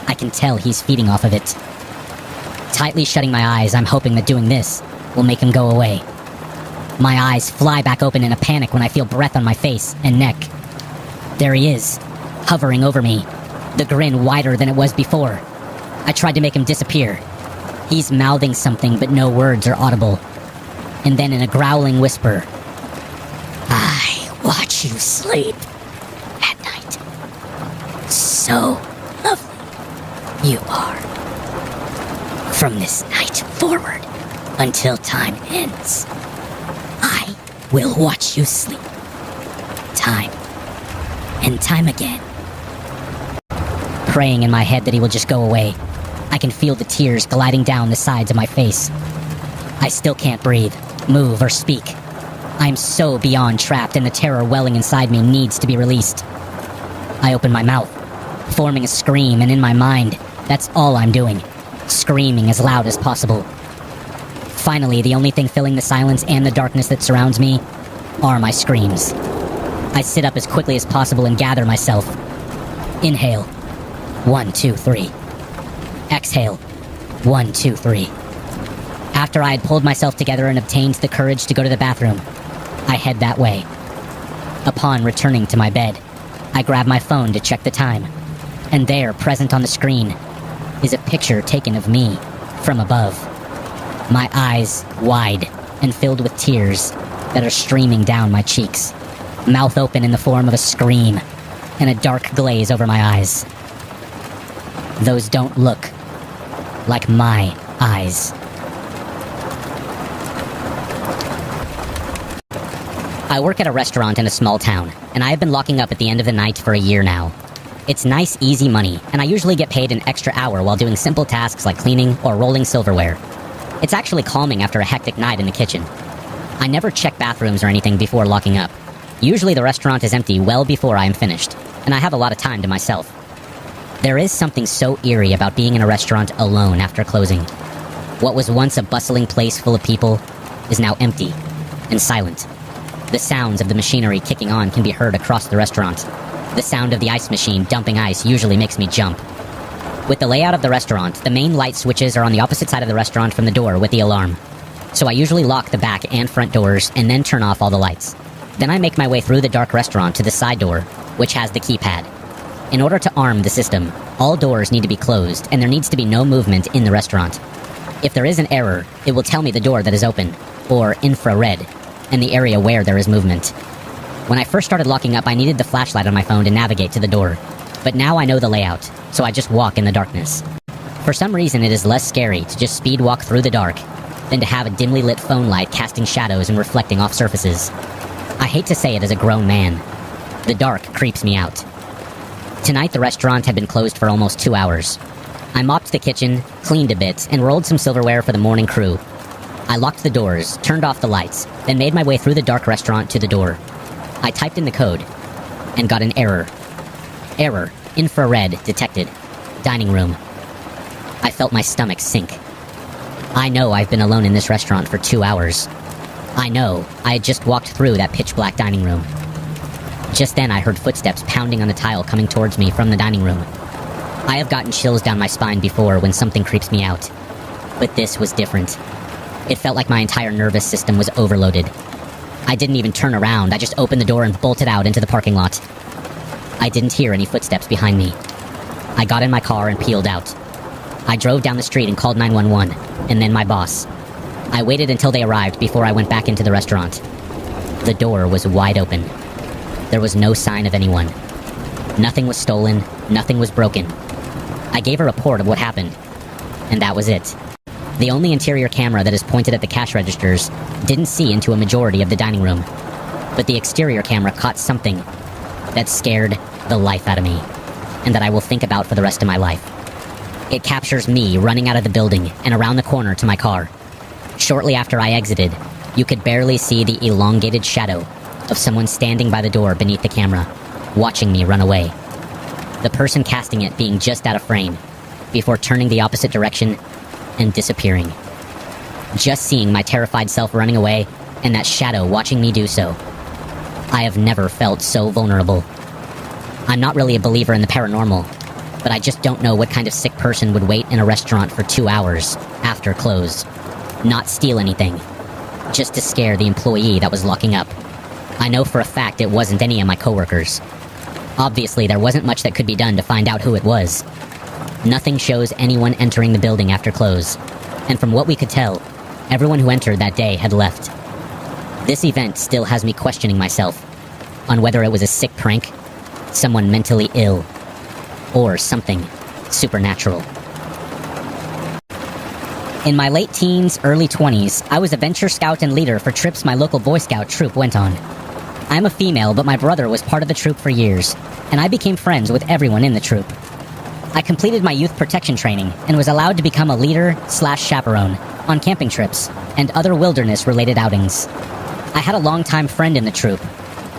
I can tell he's feeding off of it. Tightly shutting my eyes, I'm hoping that doing this will make him go away. My eyes fly back open in a panic when I feel breath on my face and neck. There he is, hovering over me, the grin wider than it was before. I tried to make him disappear. He's mouthing something, but no words are audible. And then in a growling whisper, "I watch you sleep at night. So lovely you are. From this night forward, until time ends, I will watch you sleep. Time and time again." Praying in my head that he will just go away, I can feel the tears gliding down the sides of my face. I still can't breathe, move, or speak. I am so beyond trapped, and the terror welling inside me needs to be released. I open my mouth, forming a scream, and in my mind, that's all I'm doing. Screaming as loud as possible. Finally, the only thing filling the silence and the darkness that surrounds me are my screams. I sit up as quickly as possible and gather myself. Inhale. 1, 2, 3. Exhale. 1, 2, 3. After I had pulled myself together and obtained the courage to go to the bathroom, I head that way. Upon returning to my bed, I grab my phone to check the time, and there, present on the screen, is a picture taken of me from above. My eyes wide and filled with tears that are streaming down my cheeks, mouth open in the form of a scream, and a dark glaze over my eyes. Those don't look like my eyes. I work at a restaurant in a small town, and I have been locking up at the end of the night for a year now. It's nice, easy money, and I usually get paid an extra hour while doing simple tasks like cleaning or rolling silverware. It's actually calming after a hectic night in the kitchen. I never check bathrooms or anything before locking up. Usually the restaurant is empty well before I am finished, and I have a lot of time to myself. There is something so eerie about being in a restaurant alone after closing. What was once a bustling place full of people is now empty and silent. The sounds of the machinery kicking on can be heard across the restaurant. The sound of the ice machine dumping ice usually makes me jump. With the layout of the restaurant, the main light switches are on the opposite side of the restaurant from the door with the alarm. So I usually lock the back and front doors and then turn off all the lights. Then I make my way through the dark restaurant to the side door, which has the keypad. In order to arm the system, all doors need to be closed and there needs to be no movement in the restaurant. If there is an error, it will tell me the door that is open, or infrared, and the area where there is movement. When I first started locking up, I needed the flashlight on my phone to navigate to the door. But now I know the layout, so I just walk in the darkness. For some reason, it is less scary to just speed walk through the dark than to have a dimly lit phone light casting shadows and reflecting off surfaces. I hate to say it as a grown man. The dark creeps me out. Tonight, the restaurant had been closed for almost 2 hours. I mopped the kitchen, cleaned a bit, and rolled some silverware for the morning crew. I locked the doors, turned off the lights, then made my way through the dark restaurant to the door. I typed in the code, and got an error. Error, infrared, detected. Dining room. I felt my stomach sink. I know I've been alone in this restaurant for 2 hours. I know I had just walked through that pitch-black dining room. Just then I heard footsteps pounding on the tile coming towards me from the dining room. I have gotten chills down my spine before when something creeps me out. But this was different. It felt like my entire nervous system was overloaded. I didn't even turn around, I just opened the door and bolted out into the parking lot. I didn't hear any footsteps behind me. I got in my car and peeled out. I drove down the street and called 911, and then my boss. I waited until they arrived before I went back into the restaurant. The door was wide open. There was no sign of anyone. Nothing was stolen, nothing was broken. I gave a report of what happened, and that was it. The only interior camera that is pointed at the cash registers didn't see into a majority of the dining room, but the exterior camera caught something that scared the life out of me, and that I will think about for the rest of my life. It captures me running out of the building and around the corner to my car. Shortly after I exited, you could barely see the elongated shadow of someone standing by the door beneath the camera, watching me run away. The person casting it being just out of frame, before turning the opposite direction and disappearing. Just seeing my terrified self running away, and that shadow watching me do so. I have never felt so vulnerable. I'm not really a believer in the paranormal, but I just don't know what kind of sick person would wait in a restaurant for 2 hours after close. Not steal anything, just to scare the employee that was locking up. I know for a fact it wasn't any of my coworkers. Obviously, there wasn't much that could be done to find out who it was. Nothing shows anyone entering the building after close, and from what we could tell, everyone who entered that day had left. This event still has me questioning myself on whether it was a sick prank, someone mentally ill, or something supernatural. In my late teens, early 20s, I was a venture scout and leader for trips my local Boy Scout troop went on. I'm a female, but my brother was part of the troop for years, and I became friends with everyone in the troop. I completed my youth protection training and was allowed to become a leader/chaperone on camping trips and other wilderness-related outings. I had a longtime friend in the troop.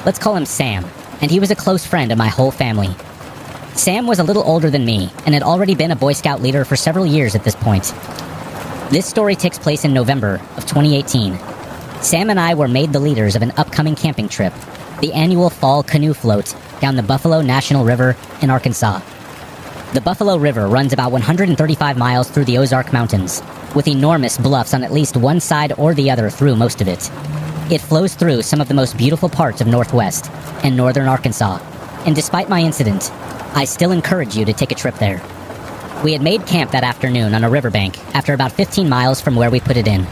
Let's call him Sam, and he was a close friend of my whole family. Sam was a little older than me and had already been a Boy Scout leader for several years at this point. This story takes place in November of 2018. Sam and I were made the leaders of an upcoming camping trip, the annual fall canoe float down the Buffalo National River in Arkansas. The Buffalo River runs about 135 miles through the Ozark Mountains, with enormous bluffs on at least one side or the other through most of it. It flows through some of the most beautiful parts of Northwest and Northern Arkansas, and despite my incident, I still encourage you to take a trip there. We had made camp that afternoon on a riverbank after about 15 miles from where we put it in.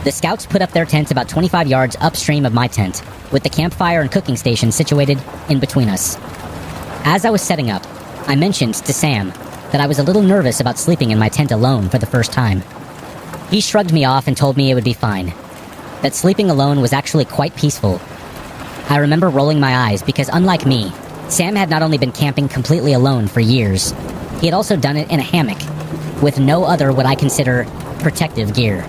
The scouts put up their tent about 25 yards upstream of my tent, with the campfire and cooking station situated in between us. As I was setting up, I mentioned to Sam that I was a little nervous about sleeping in my tent alone for the first time. He shrugged me off and told me it would be fine, that sleeping alone was actually quite peaceful. I remember rolling my eyes because, unlike me, Sam had not only been camping completely alone for years, he had also done it in a hammock, with no other what I consider protective gear.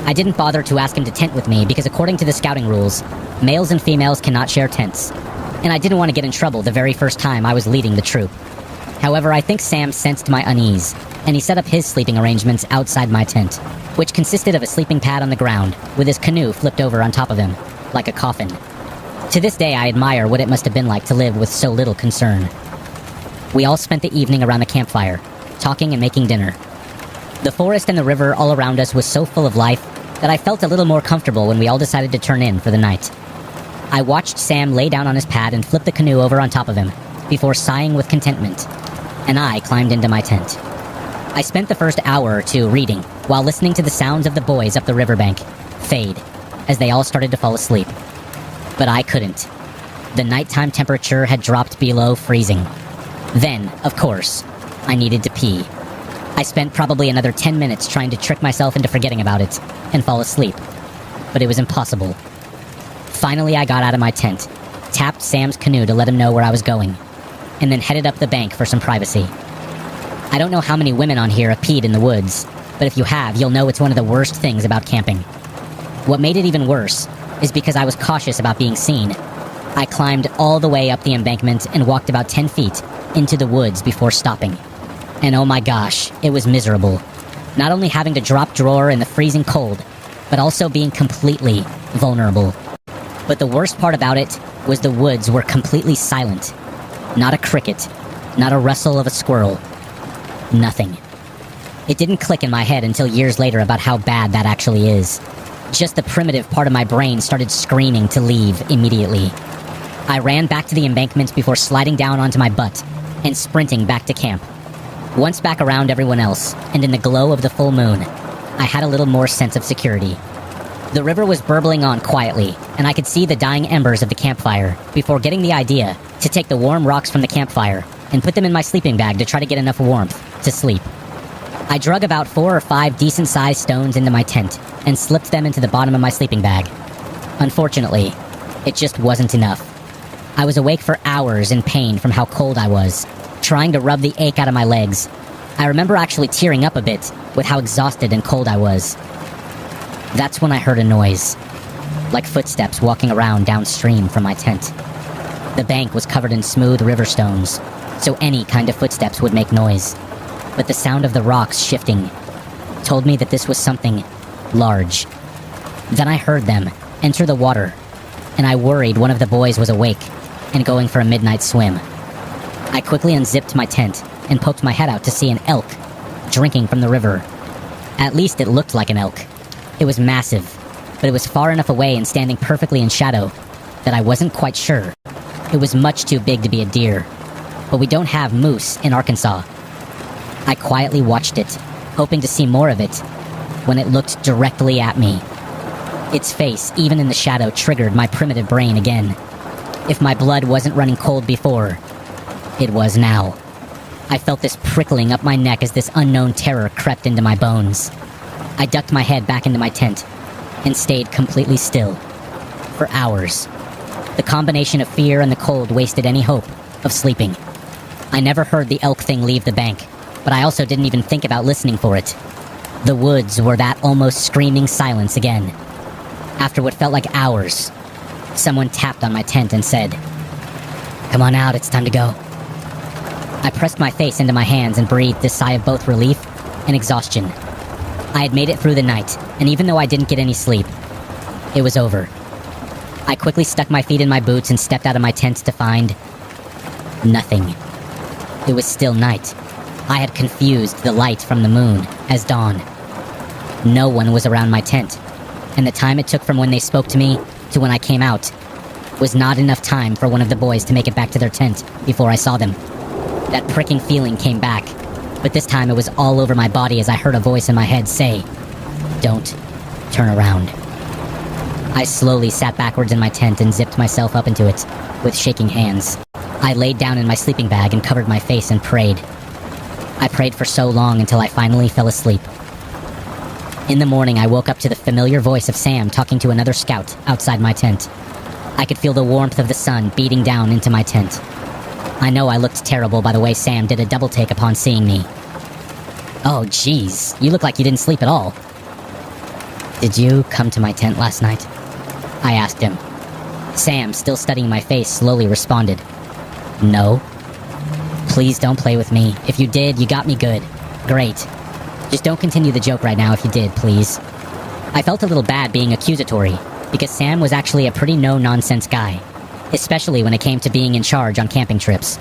I didn't bother to ask him to tent with me because according to the scouting rules, males and females cannot share tents, and I didn't want to get in trouble the very first time I was leading the troop. However, I think Sam sensed my unease, and he set up his sleeping arrangements outside my tent, which consisted of a sleeping pad on the ground, with his canoe flipped over on top of him, like a coffin. To this day, I admire what it must have been like to live with so little concern. We all spent the evening around the campfire, talking and making dinner. The forest and the river all around us was so full of life that I felt a little more comfortable when we all decided to turn in for the night. I watched Sam lay down on his pad and flip the canoe over on top of him, before sighing with contentment, and I climbed into my tent. I spent the first hour or two reading, while listening to the sounds of the boys up the riverbank fade, as they all started to fall asleep. But I couldn't. The nighttime temperature had dropped below freezing. Then, of course, I needed to pee. I spent probably another 10 minutes trying to trick myself into forgetting about it and fall asleep, but it was impossible. Finally, I got out of my tent, tapped Sam's canoe to let him know where I was going, and then headed up the bank for some privacy. I don't know how many women on here have peed in the woods, but if you have, you'll know it's one of the worst things about camping. What made it even worse is because I was cautious about being seen. I climbed all the way up the embankment and walked about 10 feet into the woods before stopping. And oh my gosh, it was miserable. Not only having to drop drawer in the freezing cold, but also being completely vulnerable. But the worst part about it was the woods were completely silent. Not a cricket, not a rustle of a squirrel. Nothing. It didn't click in my head until years later about how bad that actually is. Just the primitive part of my brain started screaming to leave immediately. I ran back to the embankment before sliding down onto my butt and sprinting back to camp. Once back around everyone else, and in the glow of the full moon, I had a little more sense of security. The river was burbling on quietly, and I could see the dying embers of the campfire before getting the idea to take the warm rocks from the campfire and put them in my sleeping bag to try to get enough warmth to sleep. I drug about 4 or 5 decent-sized stones into my tent and slipped them into the bottom of my sleeping bag. Unfortunately, it just wasn't enough. I was awake for hours in pain from how cold I was, trying to rub the ache out of my legs. I remember actually tearing up a bit with how exhausted and cold I was. That's when I heard a noise, like footsteps walking around downstream from my tent. The bank was covered in smooth river stones, so any kind of footsteps would make noise. But the sound of the rocks shifting told me that this was something large. Then I heard them enter the water, and I worried one of the boys was awake and going for a midnight swim. I quickly unzipped my tent and poked my head out to see an elk drinking from the river. At least it looked like an elk. It was massive, but it was far enough away and standing perfectly in shadow that I wasn't quite sure. It was much too big to be a deer, but we don't have moose in Arkansas. I quietly watched it, hoping to see more of it, when it looked directly at me. Its face, even in the shadow, triggered my primitive brain again. If my blood wasn't running cold before, it was now. I felt this prickling up my neck as this unknown terror crept into my bones. I ducked my head back into my tent and stayed completely still for hours. The combination of fear and the cold wasted any hope of sleeping. I never heard the elk thing leave the bank, but I also didn't even think about listening for it. The woods were that almost screaming silence again. After what felt like hours, someone tapped on my tent and said, "Come on out, it's time to go." I pressed my face into my hands and breathed a sigh of both relief and exhaustion. I had made it through the night, and even though I didn't get any sleep, it was over. I quickly stuck my feet in my boots and stepped out of my tent to find nothing. It was still night. I had confused the light from the moon as dawn. No one was around my tent, and the time it took from when they spoke to me to when I came out was not enough time for one of the boys to make it back to their tent before I saw them. That pricking feeling came back, but this time it was all over my body as I heard a voice in my head say, "Don't turn around." I slowly sat backwards in my tent and zipped myself up into it with shaking hands. I laid down in my sleeping bag and covered my face and prayed. I prayed for so long until I finally fell asleep. In the morning, I woke up to the familiar voice of Sam talking to another scout outside my tent. I could feel the warmth of the sun beating down into my tent. I know I looked terrible by the way Sam did a double take upon seeing me. "Oh, geez, you look like you didn't sleep at all." "Did you come to my tent last night?" I asked him. Sam, still studying my face, slowly responded, "No." "Please don't play with me. If you did, you got me good. Great. Just don't continue the joke right now if you did, please." I felt a little bad being accusatory, because Sam was actually a pretty no-nonsense guy, especially when it came to being in charge on camping trips.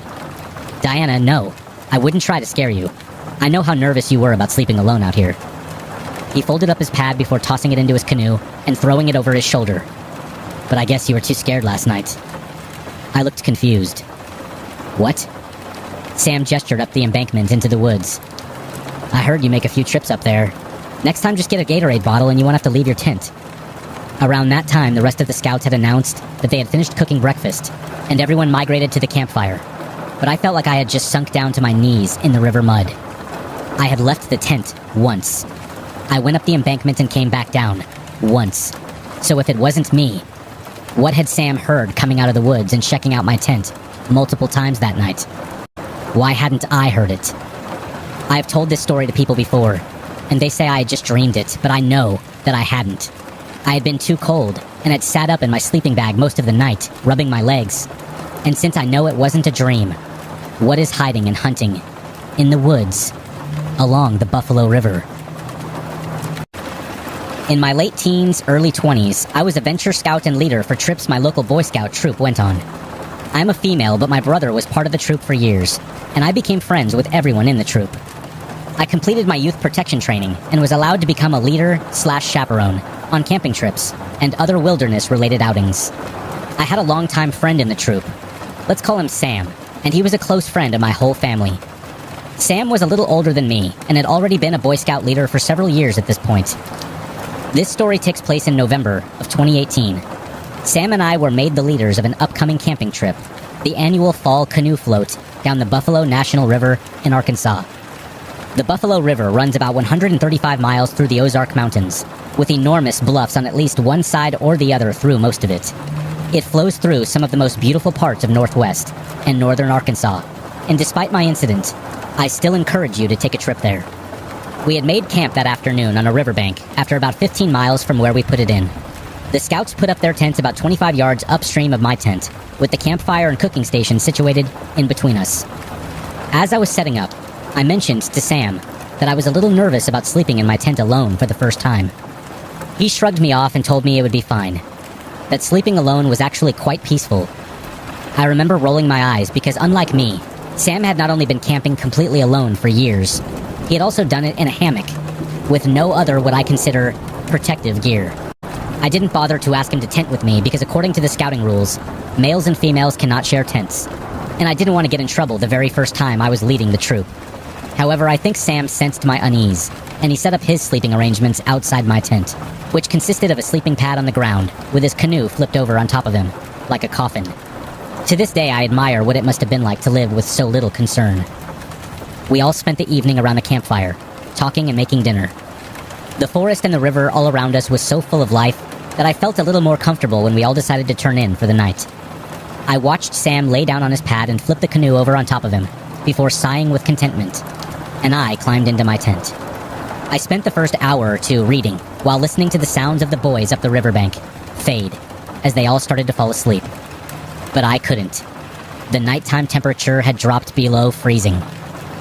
"Diana, no. I wouldn't try to scare you. I know how nervous you were about sleeping alone out here." He folded up his pad before tossing it into his canoe and throwing it over his shoulder. "But I guess you were too scared last night." I looked confused. "What?" Sam gestured up the embankment into the woods. "I heard you make a few trips up there. Next time just get a Gatorade bottle and you won't have to leave your tent." Around that time, the rest of the scouts had announced that they had finished cooking breakfast, and everyone migrated to the campfire. But I felt like I had just sunk down to my knees in the river mud. I had left the tent once. I went up the embankment and came back down once. So if it wasn't me, what had Sam heard coming out of the woods and checking out my tent multiple times that night? Why hadn't I heard it? I've told this story to people before, and they say I had just dreamed it, but I know that I hadn't. I had been too cold, and had sat up in my sleeping bag most of the night, rubbing my legs. And since I know it wasn't a dream, what is hiding and hunting in the woods along the Buffalo River? In my late teens, early 20s, I was a venture scout and leader for trips my local Boy Scout troop went on. I'm a female, but my brother was part of the troop for years, and I became friends with everyone in the troop. I completed my youth protection training and was allowed to become a leader/chaperone on camping trips and other wilderness-related outings. I had a longtime friend in the troop. Let's call him Sam, and he was a close friend of my whole family. Sam was a little older than me and had already been a Boy Scout leader for several years at this point. This story takes place in November of 2018. Sam and I were made the leaders of an upcoming camping trip, the annual fall canoe float down the Buffalo National River in Arkansas. The Buffalo River runs about 135 miles through the Ozark Mountains, with enormous bluffs on at least one side or the other through most of it. It flows through some of the most beautiful parts of northwest and northern Arkansas, and despite my incident, I still encourage you to take a trip there. We had made camp that afternoon on a riverbank after about 15 miles from where we put it in. The scouts put up their tents about 25 yards upstream of my tent, with the campfire and cooking station situated in between us. As I was setting up, I mentioned to Sam that I was a little nervous about sleeping in my tent alone for the first time. He shrugged me off and told me it would be fine, that sleeping alone was actually quite peaceful. I remember rolling my eyes because, unlike me, Sam had not only been camping completely alone for years, he had also done it in a hammock, with no other what I consider protective gear. I didn't bother to ask him to tent with me because according to the scouting rules, males and females cannot share tents, and I didn't want to get in trouble the very first time I was leading the troop. However, I think Sam sensed my unease, and he set up his sleeping arrangements outside my tent, which consisted of a sleeping pad on the ground, with his canoe flipped over on top of him, like a coffin. To this day, I admire what it must have been like to live with so little concern. We all spent the evening around the campfire, talking and making dinner. The forest and the river all around us was so full of life that I felt a little more comfortable when we all decided to turn in for the night. I watched Sam lay down on his pad and flip the canoe over on top of him, before sighing with contentment, and I climbed into my tent. I spent the first hour or two reading, while listening to the sounds of the boys up the riverbank fade, as they all started to fall asleep. But I couldn't. The nighttime temperature had dropped below freezing.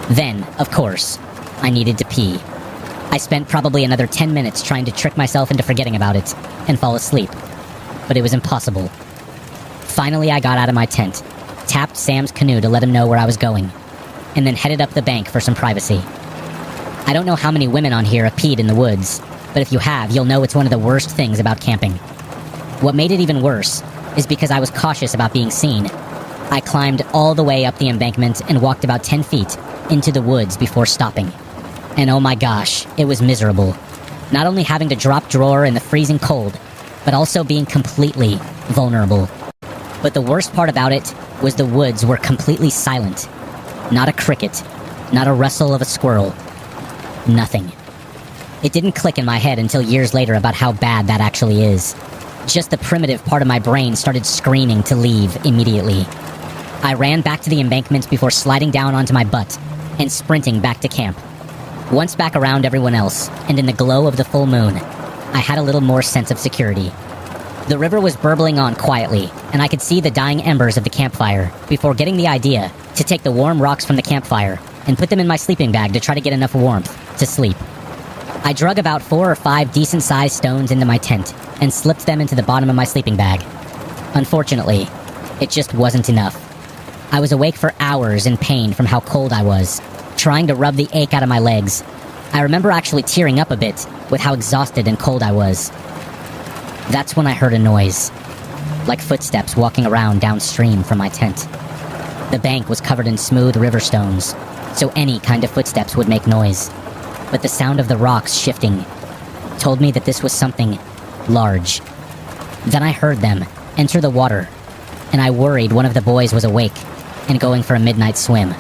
Then, of course, I needed to pee. I spent probably another 10 minutes trying to trick myself into forgetting about it, and fall asleep. But it was impossible. Finally, I got out of my tent, tapped Sam's canoe to let him know where I was going, and then headed up the bank for some privacy. I don't know how many women on here have peed in the woods, but if you have, you'll know it's one of the worst things about camping. What made it even worse is because I was cautious about being seen. I climbed all the way up the embankment and walked about 10 feet into the woods before stopping. And oh my gosh, it was miserable. Not only having to drop drawer in the freezing cold, but also being completely vulnerable. But the worst part about it was the woods were completely silent. Not a cricket, not a rustle of a squirrel. Nothing. It didn't click in my head until years later about how bad that actually is. Just the primitive part of my brain started screaming to leave immediately. I ran back to the embankment before sliding down onto my butt and sprinting back to camp. Once back around everyone else, and in the glow of the full moon, I had a little more sense of security. The river was burbling on quietly, and I could see the dying embers of the campfire before getting the idea to take the warm rocks from the campfire and put them in my sleeping bag to try to get enough warmth to sleep. I drug about 4 or 5 decent-sized stones into my tent and slipped them into the bottom of my sleeping bag. Unfortunately, it just wasn't enough. I was awake for hours in pain from how cold I was, trying to rub the ache out of my legs. I remember actually tearing up a bit with how exhausted and cold I was. That's when I heard a noise, like footsteps walking around downstream from my tent. The bank was covered in smooth river stones, so any kind of footsteps would make noise. But the sound of the rocks shifting told me that this was something large. Then I heard them enter the water, and I worried one of the boys was awake and going for a midnight swim.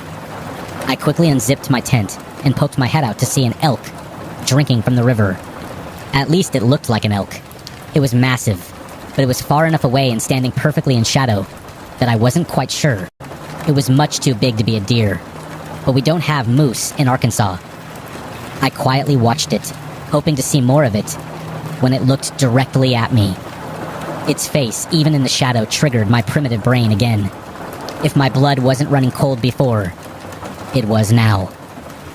I quickly unzipped my tent and poked my head out to see an elk drinking from the river. At least it looked like an elk. It was massive, but it was far enough away and standing perfectly in shadow that I wasn't quite sure. It was much too big to be a deer, but we don't have moose in Arkansas. I quietly watched it, hoping to see more of it, when it looked directly at me. Its face, even in the shadow, triggered my primitive brain again. If my blood wasn't running cold before, it was now.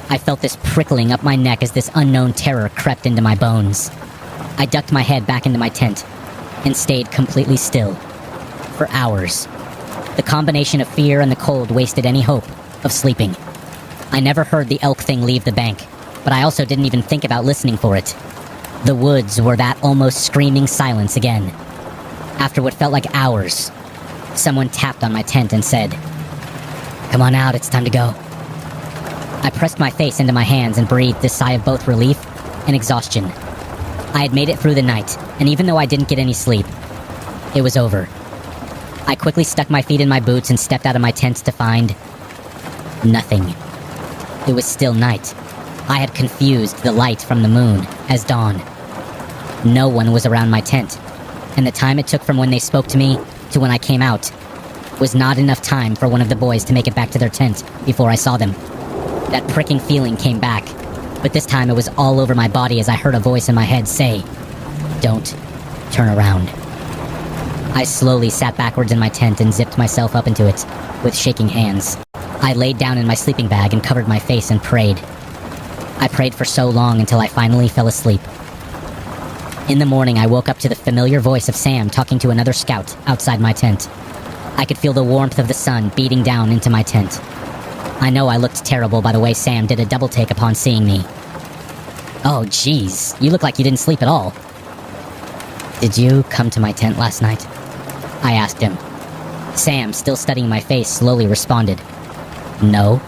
I felt this prickling up my neck as this unknown terror crept into my bones. I ducked my head back into my tent and stayed completely still. For hours. The combination of fear and the cold wasted any hope of sleeping. I never heard the elk thing leave the bank, but I also didn't even think about listening for it. The woods were that almost screaming silence again. After what felt like hours, someone tapped on my tent and said, "Come on out, it's time to go." I pressed my face into my hands and breathed this sigh of both relief and exhaustion. I had made it through the night, and even though I didn't get any sleep, it was over. I quickly stuck my feet in my boots and stepped out of my tent to find nothing. It was still night. I had confused the light from the moon as dawn. No one was around my tent, and the time it took from when they spoke to me to when I came out was not enough time for one of the boys to make it back to their tent before I saw them. That pricking feeling came back, but this time it was all over my body as I heard a voice in my head say, "Don't turn around." I slowly sat backwards in my tent and zipped myself up into it with shaking hands. I laid down in my sleeping bag and covered my face and prayed. I prayed for so long until I finally fell asleep. In the morning, I woke up to the familiar voice of Sam talking to another scout outside my tent. I could feel the warmth of the sun beating down into my tent. I know I looked terrible by the way Sam did a double take upon seeing me. "Oh, geez, you look like you didn't sleep at all." "Did you come to my tent last night?" I asked him. Sam, still studying my face, slowly responded, "No."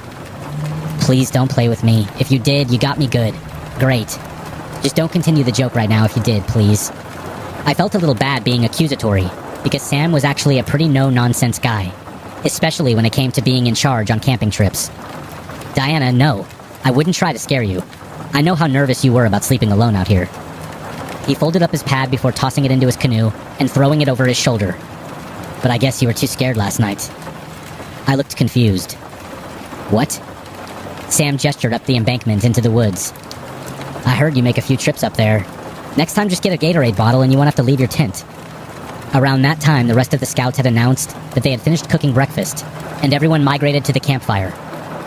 "Please don't play with me. If you did, you got me good. Great. Just don't continue the joke right now if you did, please." I felt a little bad being accusatory, because Sam was actually a pretty no-nonsense guy, especially when it came to being in charge on camping trips. "Diana, no. I wouldn't try to scare you. I know how nervous you were about sleeping alone out here." He folded up his pad before tossing it into his canoe and throwing it over his shoulder. "But I guess you were too scared last night." I looked confused. "What?" Sam gestured up the embankment into the woods. "I heard you make a few trips up there. Next time just get a Gatorade bottle and you won't have to leave your tent." Around that time, the rest of the scouts had announced that they had finished cooking breakfast, and everyone migrated to the campfire.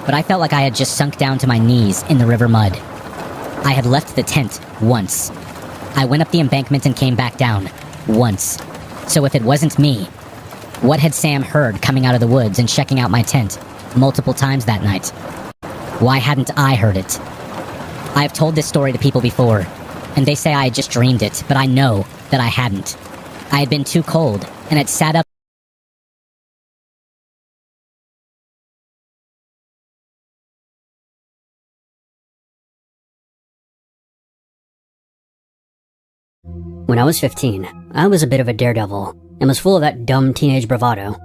But I felt like I had just sunk down to my knees in the river mud. I had left the tent once. I went up the embankment and came back down once. So if it wasn't me, what had Sam heard coming out of the woods and checking out my tent multiple times that night? Why hadn't I heard it? I have told this story to people before, and they say I had just dreamed it, but I know that I hadn't. I had been too cold, and had sat up. When I was 15, I was a bit of a daredevil, and was full of that dumb teenage bravado.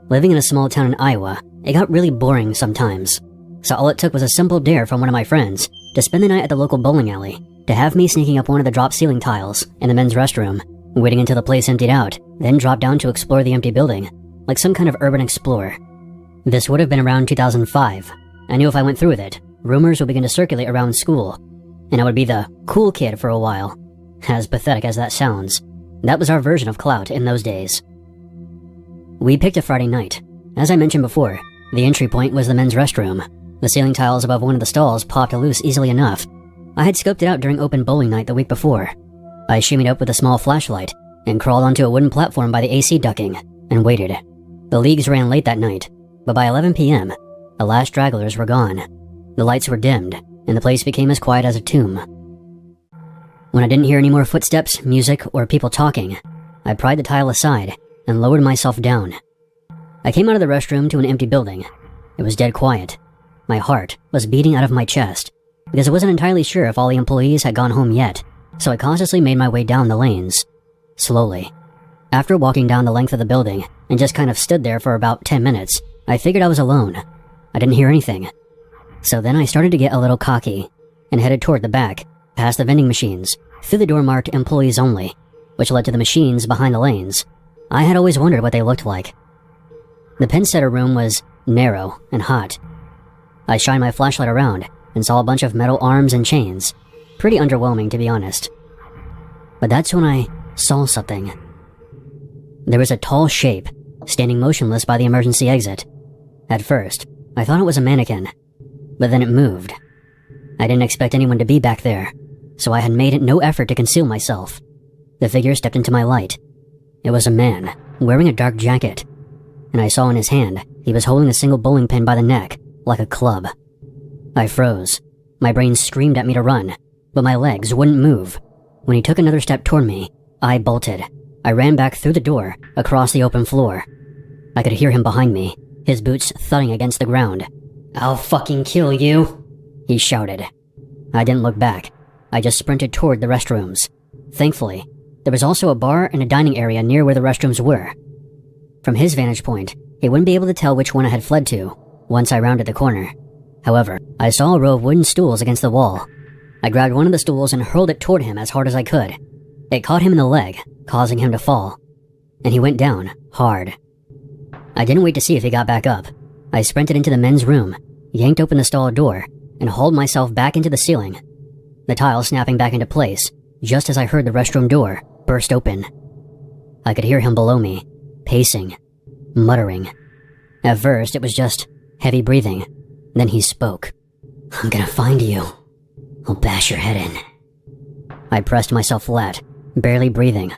Living in a small town in Iowa, it got really boring sometimes, so all it took was a simple dare from one of my friends to spend the night at the local bowling alley, to have me sneaking up one of the drop ceiling tiles in the men's restroom, waiting until the place emptied out, then drop down to explore the empty building, like some kind of urban explorer. This would have been around 2005. I knew if I went through with it, rumors would begin to circulate around school, and I would be the cool kid for a while. As pathetic as that sounds, that was our version of clout in those days. We picked a Friday night. As I mentioned before, the entry point was the men's restroom. The ceiling tiles above one of the stalls popped loose easily enough. I had scoped it out during open bowling night the week before. I shimmied up with a small flashlight and crawled onto a wooden platform by the AC ducting and waited. The leagues ran late that night, but by 11 p.m., the last stragglers were gone. The lights were dimmed, and the place became as quiet as a tomb. When I didn't hear any more footsteps, music, or people talking, I pried the tile aside and lowered myself down. I came out of the restroom to an empty building. It was dead quiet. My heart was beating out of my chest, because I wasn't entirely sure if all the employees had gone home yet, so I cautiously made my way down the lanes. Slowly. After walking down the length of the building, and just kind of stood there for about 10 minutes, I figured I was alone. I didn't hear anything. So then I started to get a little cocky and headed toward the back, past the vending machines, through the door marked employees only, which led to the machines behind the lanes. I had always wondered what they looked like. The pen setter room was narrow and hot. I shined my flashlight around and saw a bunch of metal arms and chains. Pretty underwhelming, to be honest. But that's when I saw something. There was a tall shape, standing motionless by the emergency exit. At first, I thought it was a mannequin, but then it moved. I didn't expect anyone to be back there, so I had made no effort to conceal myself. The figure stepped into my light. It was a man, wearing a dark jacket, and I saw in his hand he was holding a single bowling pin by the neck, like a club. I froze. My brain screamed at me to run, but my legs wouldn't move. When he took another step toward me, I bolted. I ran back through the door, across the open floor. I could hear him behind me, his boots thudding against the ground. "I'll fucking kill you," he shouted. I didn't look back. I just sprinted toward the restrooms. Thankfully, there was also a bar and a dining area near where the restrooms were. From his vantage point, he wouldn't be able to tell which one I had fled to once I rounded the corner. However, I saw a row of wooden stools against the wall. I grabbed one of the stools and hurled it toward him as hard as I could. It caught him in the leg, causing him to fall, and he went down, hard. I didn't wait to see if he got back up. I sprinted into the men's room, yanked open the stall door, and hauled myself back into the ceiling, the tile snapping back into place just as I heard the restroom door burst open. I could hear him below me, pacing, muttering. At first, it was just heavy breathing. Then he spoke. "I'm gonna find you. I'll bash your head in." I pressed myself flat, barely breathing.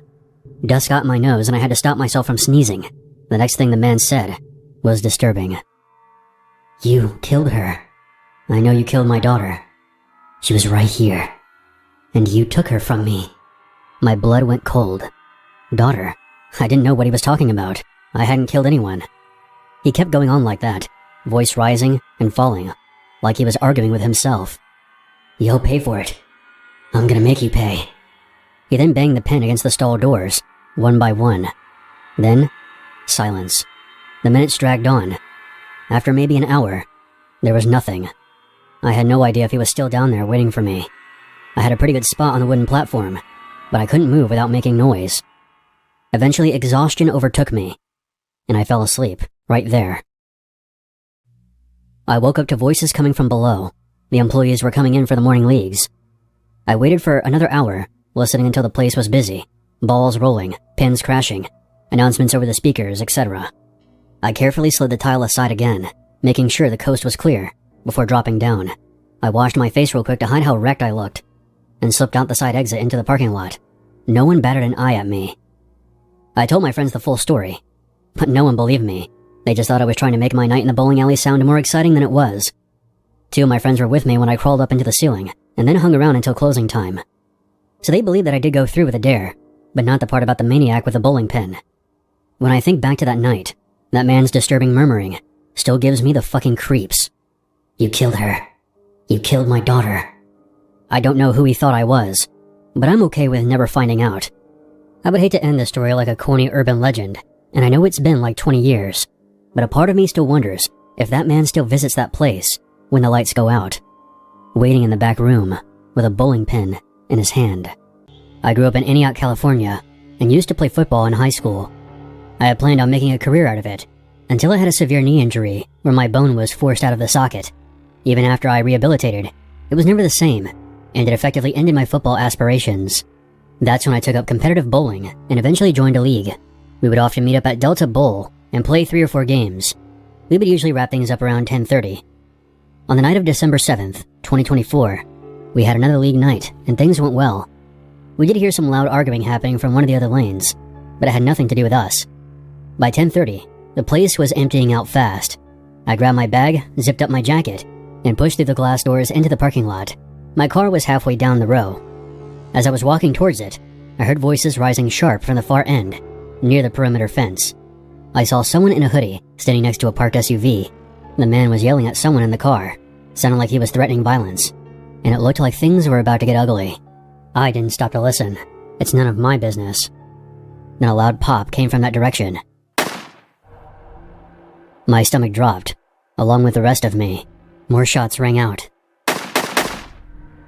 Dust got in my nose and I had to stop myself from sneezing. The next thing the man said was disturbing. "You killed her. I know you killed my daughter. She was right here. And you took her from me." My blood went cold. Daughter? I didn't know what he was talking about. I hadn't killed anyone. He kept going on like that, voice rising and falling, like he was arguing with himself. "You'll pay for it. I'm gonna make you pay." He then banged the pen against the stall doors, one by one. Then, silence. The minutes dragged on. After maybe an hour, there was nothing. I had no idea if he was still down there waiting for me. I had a pretty good spot on the wooden platform, but I couldn't move without making noise. Eventually, exhaustion overtook me, and I fell asleep right there. I woke up to voices coming from below. The employees were coming in for the morning leagues. I waited for another hour, listening until the place was busy, balls rolling, pins crashing, announcements over the speakers, etc. I carefully slid the tile aside again, making sure the coast was clear, before dropping down. I washed my face real quick to hide how wrecked I looked, and slipped out the side exit into the parking lot. No one batted an eye at me. I told my friends the full story, but no one believed me. They just thought I was trying to make my night in the bowling alley sound more exciting than it was. 2 of my friends were with me when I crawled up into the ceiling, and then hung around until closing time. So they believed that I did go through with the dare, but not the part about the maniac with the bowling pin. When I think back to that night, that man's disturbing murmuring still gives me the fucking creeps. "You killed her. You killed my daughter." I don't know who he thought I was, but I'm okay with never finding out. I would hate to end this story like a corny urban legend, and I know it's been like 20 years, but a part of me still wonders if that man still visits that place when the lights go out, waiting in the back room with a bowling pin in his hand. I grew up in Antioch, California, and used to play football in high school. I had planned on making a career out of it, until I had a severe knee injury where my bone was forced out of the socket. Even after I rehabilitated, it was never the same, and it effectively ended my football aspirations. That's when I took up competitive bowling and eventually joined a league. We would often meet up at Delta Bowl and play 3 or 4 games. We would usually wrap things up around 10:30. On the night of December 7th, 2024, we had another league night and things went well. We did hear some loud arguing happening from one of the other lanes, but it had nothing to do with us. By 10:30, the place was emptying out fast. I grabbed my bag, zipped up my jacket, and pushed through the glass doors into the parking lot. My car was halfway down the row. As I was walking towards it, I heard voices rising sharp from the far end, near the perimeter fence. I saw someone in a hoodie standing next to a parked SUV. The man was yelling at someone in the car, sounding like he was threatening violence, and it looked like things were about to get ugly. I didn't stop to listen. It's none of my business. Then a loud pop came from that direction. My stomach dropped, along with the rest of me. More shots rang out.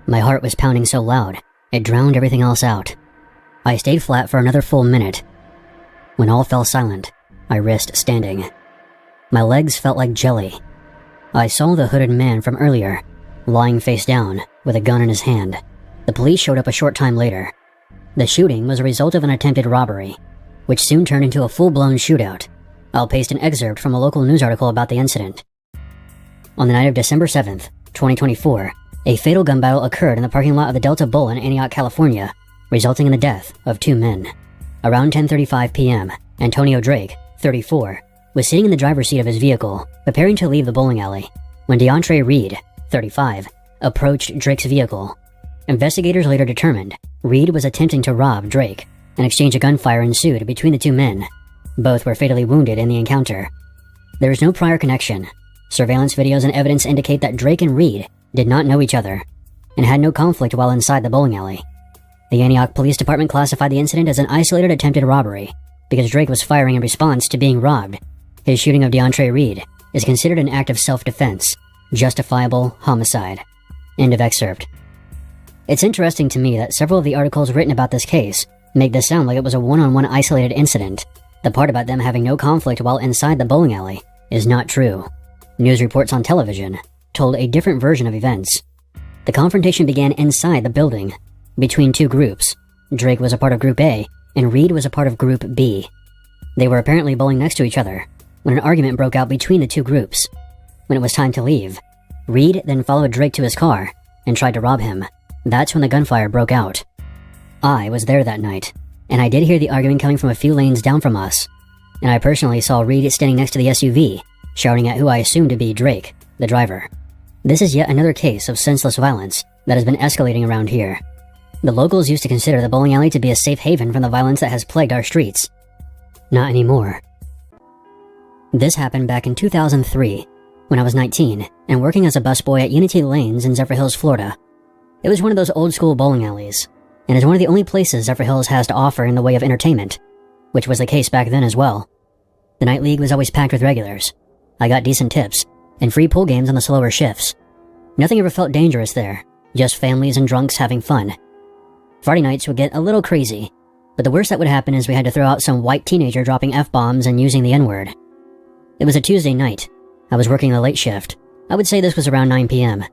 My heart was pounding so loud, it drowned everything else out. I stayed flat for another full minute. When all fell silent, I risked standing. My legs felt like jelly. I saw the hooded man from earlier, lying face down, with a gun in his hand. The police showed up a short time later. The shooting was a result of an attempted robbery, which soon turned into a full-blown shootout. I'll paste an excerpt from a local news article about the incident. On the night of December 7th, 2024, a fatal gun battle occurred in the parking lot of the Delta Bowl in Antioch, California, resulting in the death of 2 men. Around 10:35 p.m., Antonio Drake, 34, was sitting in the driver's seat of his vehicle, preparing to leave the bowling alley, when DeAndre Reed, 35, approached Drake's vehicle. Investigators later determined Reed was attempting to rob Drake. An exchange of gunfire ensued between the 2 men. Both were fatally wounded in the encounter. There is no prior connection. Surveillance videos and evidence indicate that Drake and Reed did not know each other, and had no conflict while inside the bowling alley. The Antioch Police Department classified the incident as an isolated attempted robbery, because Drake was firing in response to being robbed. His shooting of DeAndre Reed is considered an act of self-defense, justifiable homicide. End of excerpt. It's interesting to me that several of the articles written about this case make this sound like it was a one-on-one isolated incident. The part about them having no conflict while inside the bowling alley is not true. News reports on television told a different version of events. The confrontation began inside the building, between 2 groups. Drake was a part of Group A, and Reed was a part of Group B. They were apparently bowling next to each other, when an argument broke out between the 2 groups. When it was time to leave, Reed then followed Drake to his car, and tried to rob him. That's when the gunfire broke out. I was there that night, and I did hear the argument coming from a few lanes down from us, and I personally saw Reed standing next to the SUV, shouting at who I assumed to be Drake, the driver. This is yet another case of senseless violence that has been escalating around here. The locals used to consider the bowling alley to be a safe haven from the violence that has plagued our streets. Not anymore. This happened back in 2003, when I was 19 and working as a busboy at Unity Lanes in Zephyrhills, Florida. It was one of those old-school bowling alleys, and is one of the only places Zephyrhills has to offer in the way of entertainment, which was the case back then as well. The night league was always packed with regulars. I got decent tips, and free pool games on the slower shifts. Nothing ever felt dangerous there, just families and drunks having fun. Friday nights would get a little crazy, but the worst that would happen is we had to throw out some white teenager dropping F-bombs and using the N-word. It was a Tuesday night. I was working the late shift. I would say this was around 9 p.m.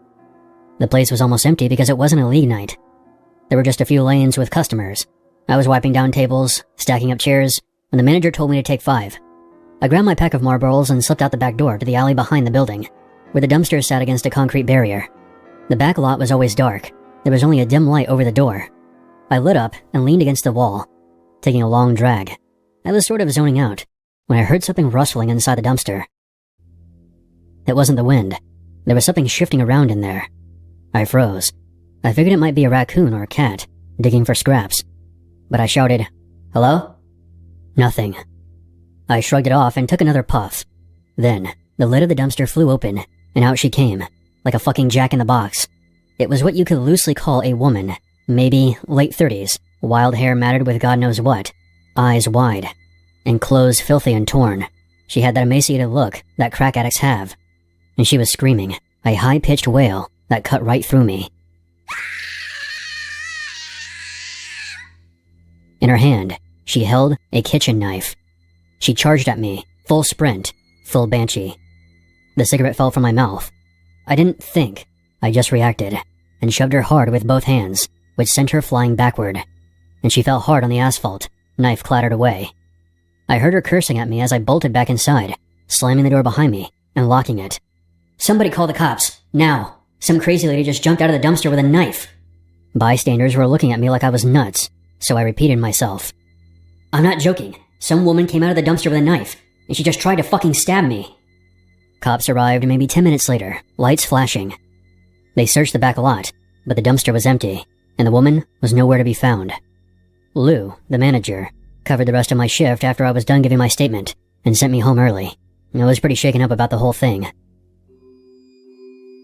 The place was almost empty because it wasn't a league night. There were just a few lanes with customers. I was wiping down tables, stacking up chairs, when the manager told me to take 5. I grabbed my pack of Marlboros and slipped out the back door to the alley behind the building, where the dumpsters sat against a concrete barrier. The back lot was always dark. There was only a dim light over the door. I lit up and leaned against the wall, taking a long drag. I was sort of zoning out when I heard something rustling inside the dumpster. It wasn't the wind. There was something shifting around in there. I froze. I figured it might be a raccoon or a cat, digging for scraps. But I shouted, "Hello?" Nothing. I shrugged it off and took another puff. Then, the lid of the dumpster flew open, and out she came, like a fucking jack-in-the-box. It was what you could loosely call a woman, maybe late 30s, wild hair matted with God knows what, eyes wide, and clothes filthy and torn. She had that emaciated look that crack addicts have, and she was screaming, a high-pitched wail that cut right through me. In her hand, she held a kitchen knife. She charged at me, full sprint, full banshee. The cigarette fell from my mouth. I didn't think, I just reacted, and shoved her hard with both hands, which sent her flying backward. And she fell hard on the asphalt, knife clattered away. I heard her cursing at me as I bolted back inside, slamming the door behind me and locking it. "Somebody call the cops, now! Some crazy lady just jumped out of the dumpster with a knife!" Bystanders were looking at me like I was nuts, so I repeated myself. "I'm not joking. Some woman came out of the dumpster with a knife, and she just tried to fucking stab me." Cops arrived maybe 10 minutes later, lights flashing. They searched the back lot, but the dumpster was empty, and the woman was nowhere to be found. Lou, the manager, covered the rest of my shift after I was done giving my statement, and sent me home early. I was pretty shaken up about the whole thing.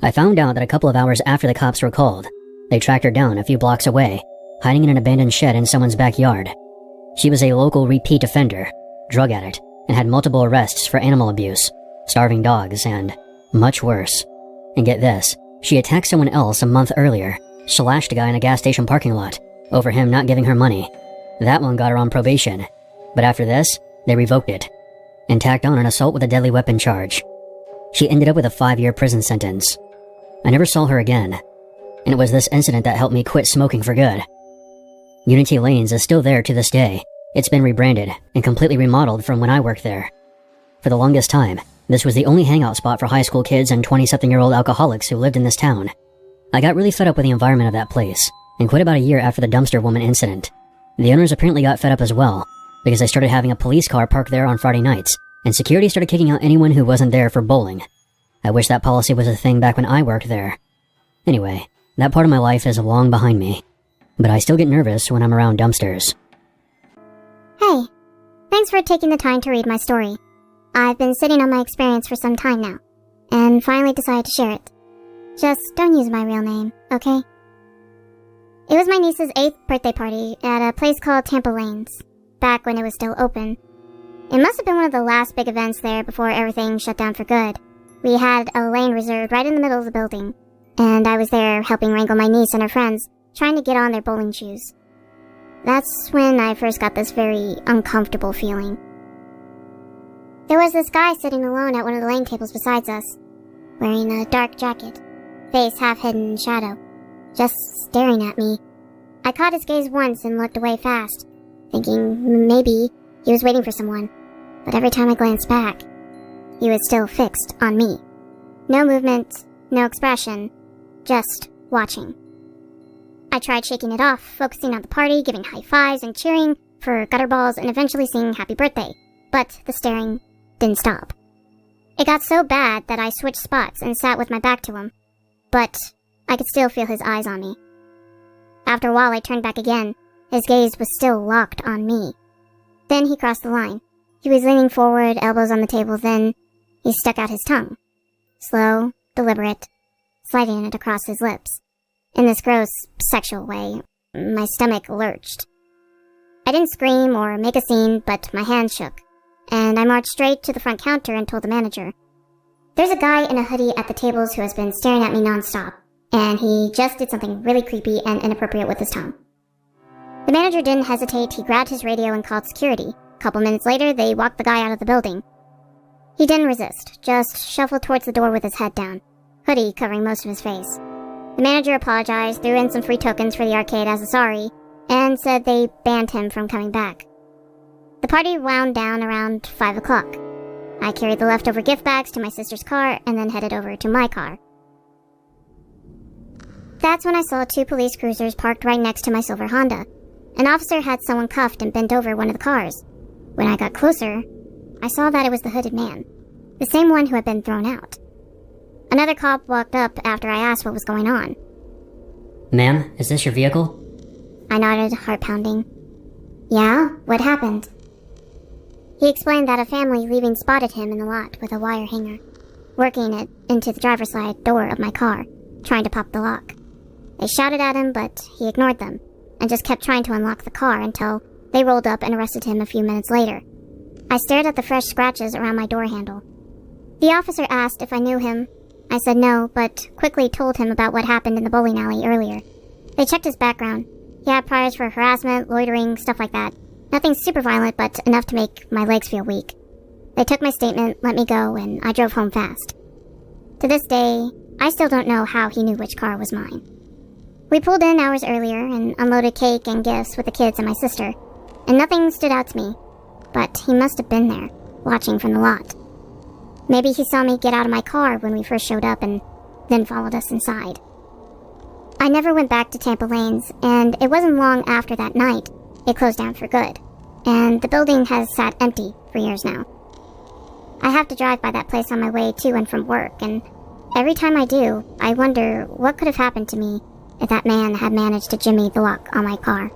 I found out that a couple of hours after the cops were called, they tracked her down a few blocks away, hiding in an abandoned shed in someone's backyard. She was a local repeat offender, drug addict, and had multiple arrests for animal abuse, starving dogs, and much worse. And get this, she attacked someone else a month earlier, slashed a guy in a gas station parking lot, over him not giving her money. That one got her on probation, but after this, they revoked it, and tacked on an assault with a deadly weapon charge. She ended up with a 5-year prison sentence. I never saw her again, and it was this incident that helped me quit smoking for good. Unity Lanes is still there to this day. It's been rebranded and completely remodeled from when I worked there. For the longest time, this was the only hangout spot for high school kids and 20-something-year-old alcoholics who lived in this town. I got really fed up with the environment of that place, and quit about a year after the dumpster woman incident. The owners apparently got fed up as well, because they started having a police car parked there on Friday nights, and security started kicking out anyone who wasn't there for bowling. I wish that policy was a thing back when I worked there. Anyway, that part of my life is long behind me, but I still get nervous when I'm around dumpsters. Hey, thanks for taking the time to read my story. I've been sitting on my experience for some time now, and finally decided to share it. Just don't use my real name, okay? It was my niece's 8th birthday party at a place called Tampa Lanes, back when it was still open. It must have been one of the last big events there before everything shut down for good. We had a lane reserved right in the middle of the building, and I was there helping wrangle my niece and her friends, trying to get on their bowling shoes. That's when I first got this very uncomfortable feeling. There was this guy sitting alone at one of the lane tables besides us, wearing a dark jacket, face half hidden in shadow, just staring at me. I caught his gaze once and looked away fast, thinking maybe he was waiting for someone, but every time I glanced back, he was still fixed on me. No movement, no expression, just watching. I tried shaking it off, focusing on the party, giving high fives and cheering for gutter balls and eventually singing happy birthday, but the staring didn't stop. It got so bad that I switched spots and sat with my back to him, but I could still feel his eyes on me. After a while I turned back again. His gaze was still locked on me. Then he crossed the line. He was leaning forward, elbows on the table, then he stuck out his tongue. Slow, deliberate, sliding it across his lips. In this gross, sexual way, my stomach lurched. I didn't scream or make a scene, but my hands shook, and I marched straight to the front counter and told the manager. There's a guy in a hoodie at the tables who has been staring at me nonstop, and he just did something really creepy and inappropriate with his tongue. The manager didn't hesitate. He grabbed his radio and called security. A couple minutes later, they walked the guy out of the building. He didn't resist, just shuffled towards the door with his head down, hoodie covering most of his face. The manager apologized, threw in some free tokens for the arcade as a sorry, and said they banned him from coming back. The party wound down around 5 o'clock. I carried the leftover gift bags to my sister's car and then headed over to my car. That's when I saw 2 police cruisers parked right next to my silver Honda. An officer had someone cuffed and bent over one of the cars. When I got closer, I saw that it was the hooded man, the same one who had been thrown out. Another cop walked up after I asked what was going on. Ma'am, is this your vehicle? I nodded, heart pounding. Yeah? What happened? He explained that a family leaving spotted him in the lot with a wire hanger, working it into the driver's side door of my car, trying to pop the lock. They shouted at him, but he ignored them, and just kept trying to unlock the car until they rolled up and arrested him a few minutes later. I stared at the fresh scratches around my door handle. The officer asked if I knew him. I said no, but quickly told him about what happened in the bowling alley earlier. They checked his background. He had priors for harassment, loitering, stuff like that. Nothing super violent, but enough to make my legs feel weak. They took my statement, let me go, and I drove home fast. To this day, I still don't know how he knew which car was mine. We pulled in hours earlier and unloaded cake and gifts with the kids and my sister, and nothing stood out to me, but he must have been there, watching from the lot. Maybe he saw me get out of my car when we first showed up and then followed us inside. I never went back to Tampa Lanes, and it wasn't long after that night it closed down for good, and the building has sat empty for years now. I have to drive by that place on my way to and from work, and every time I do, I wonder what could have happened to me if that man had managed to jimmy the lock on my car.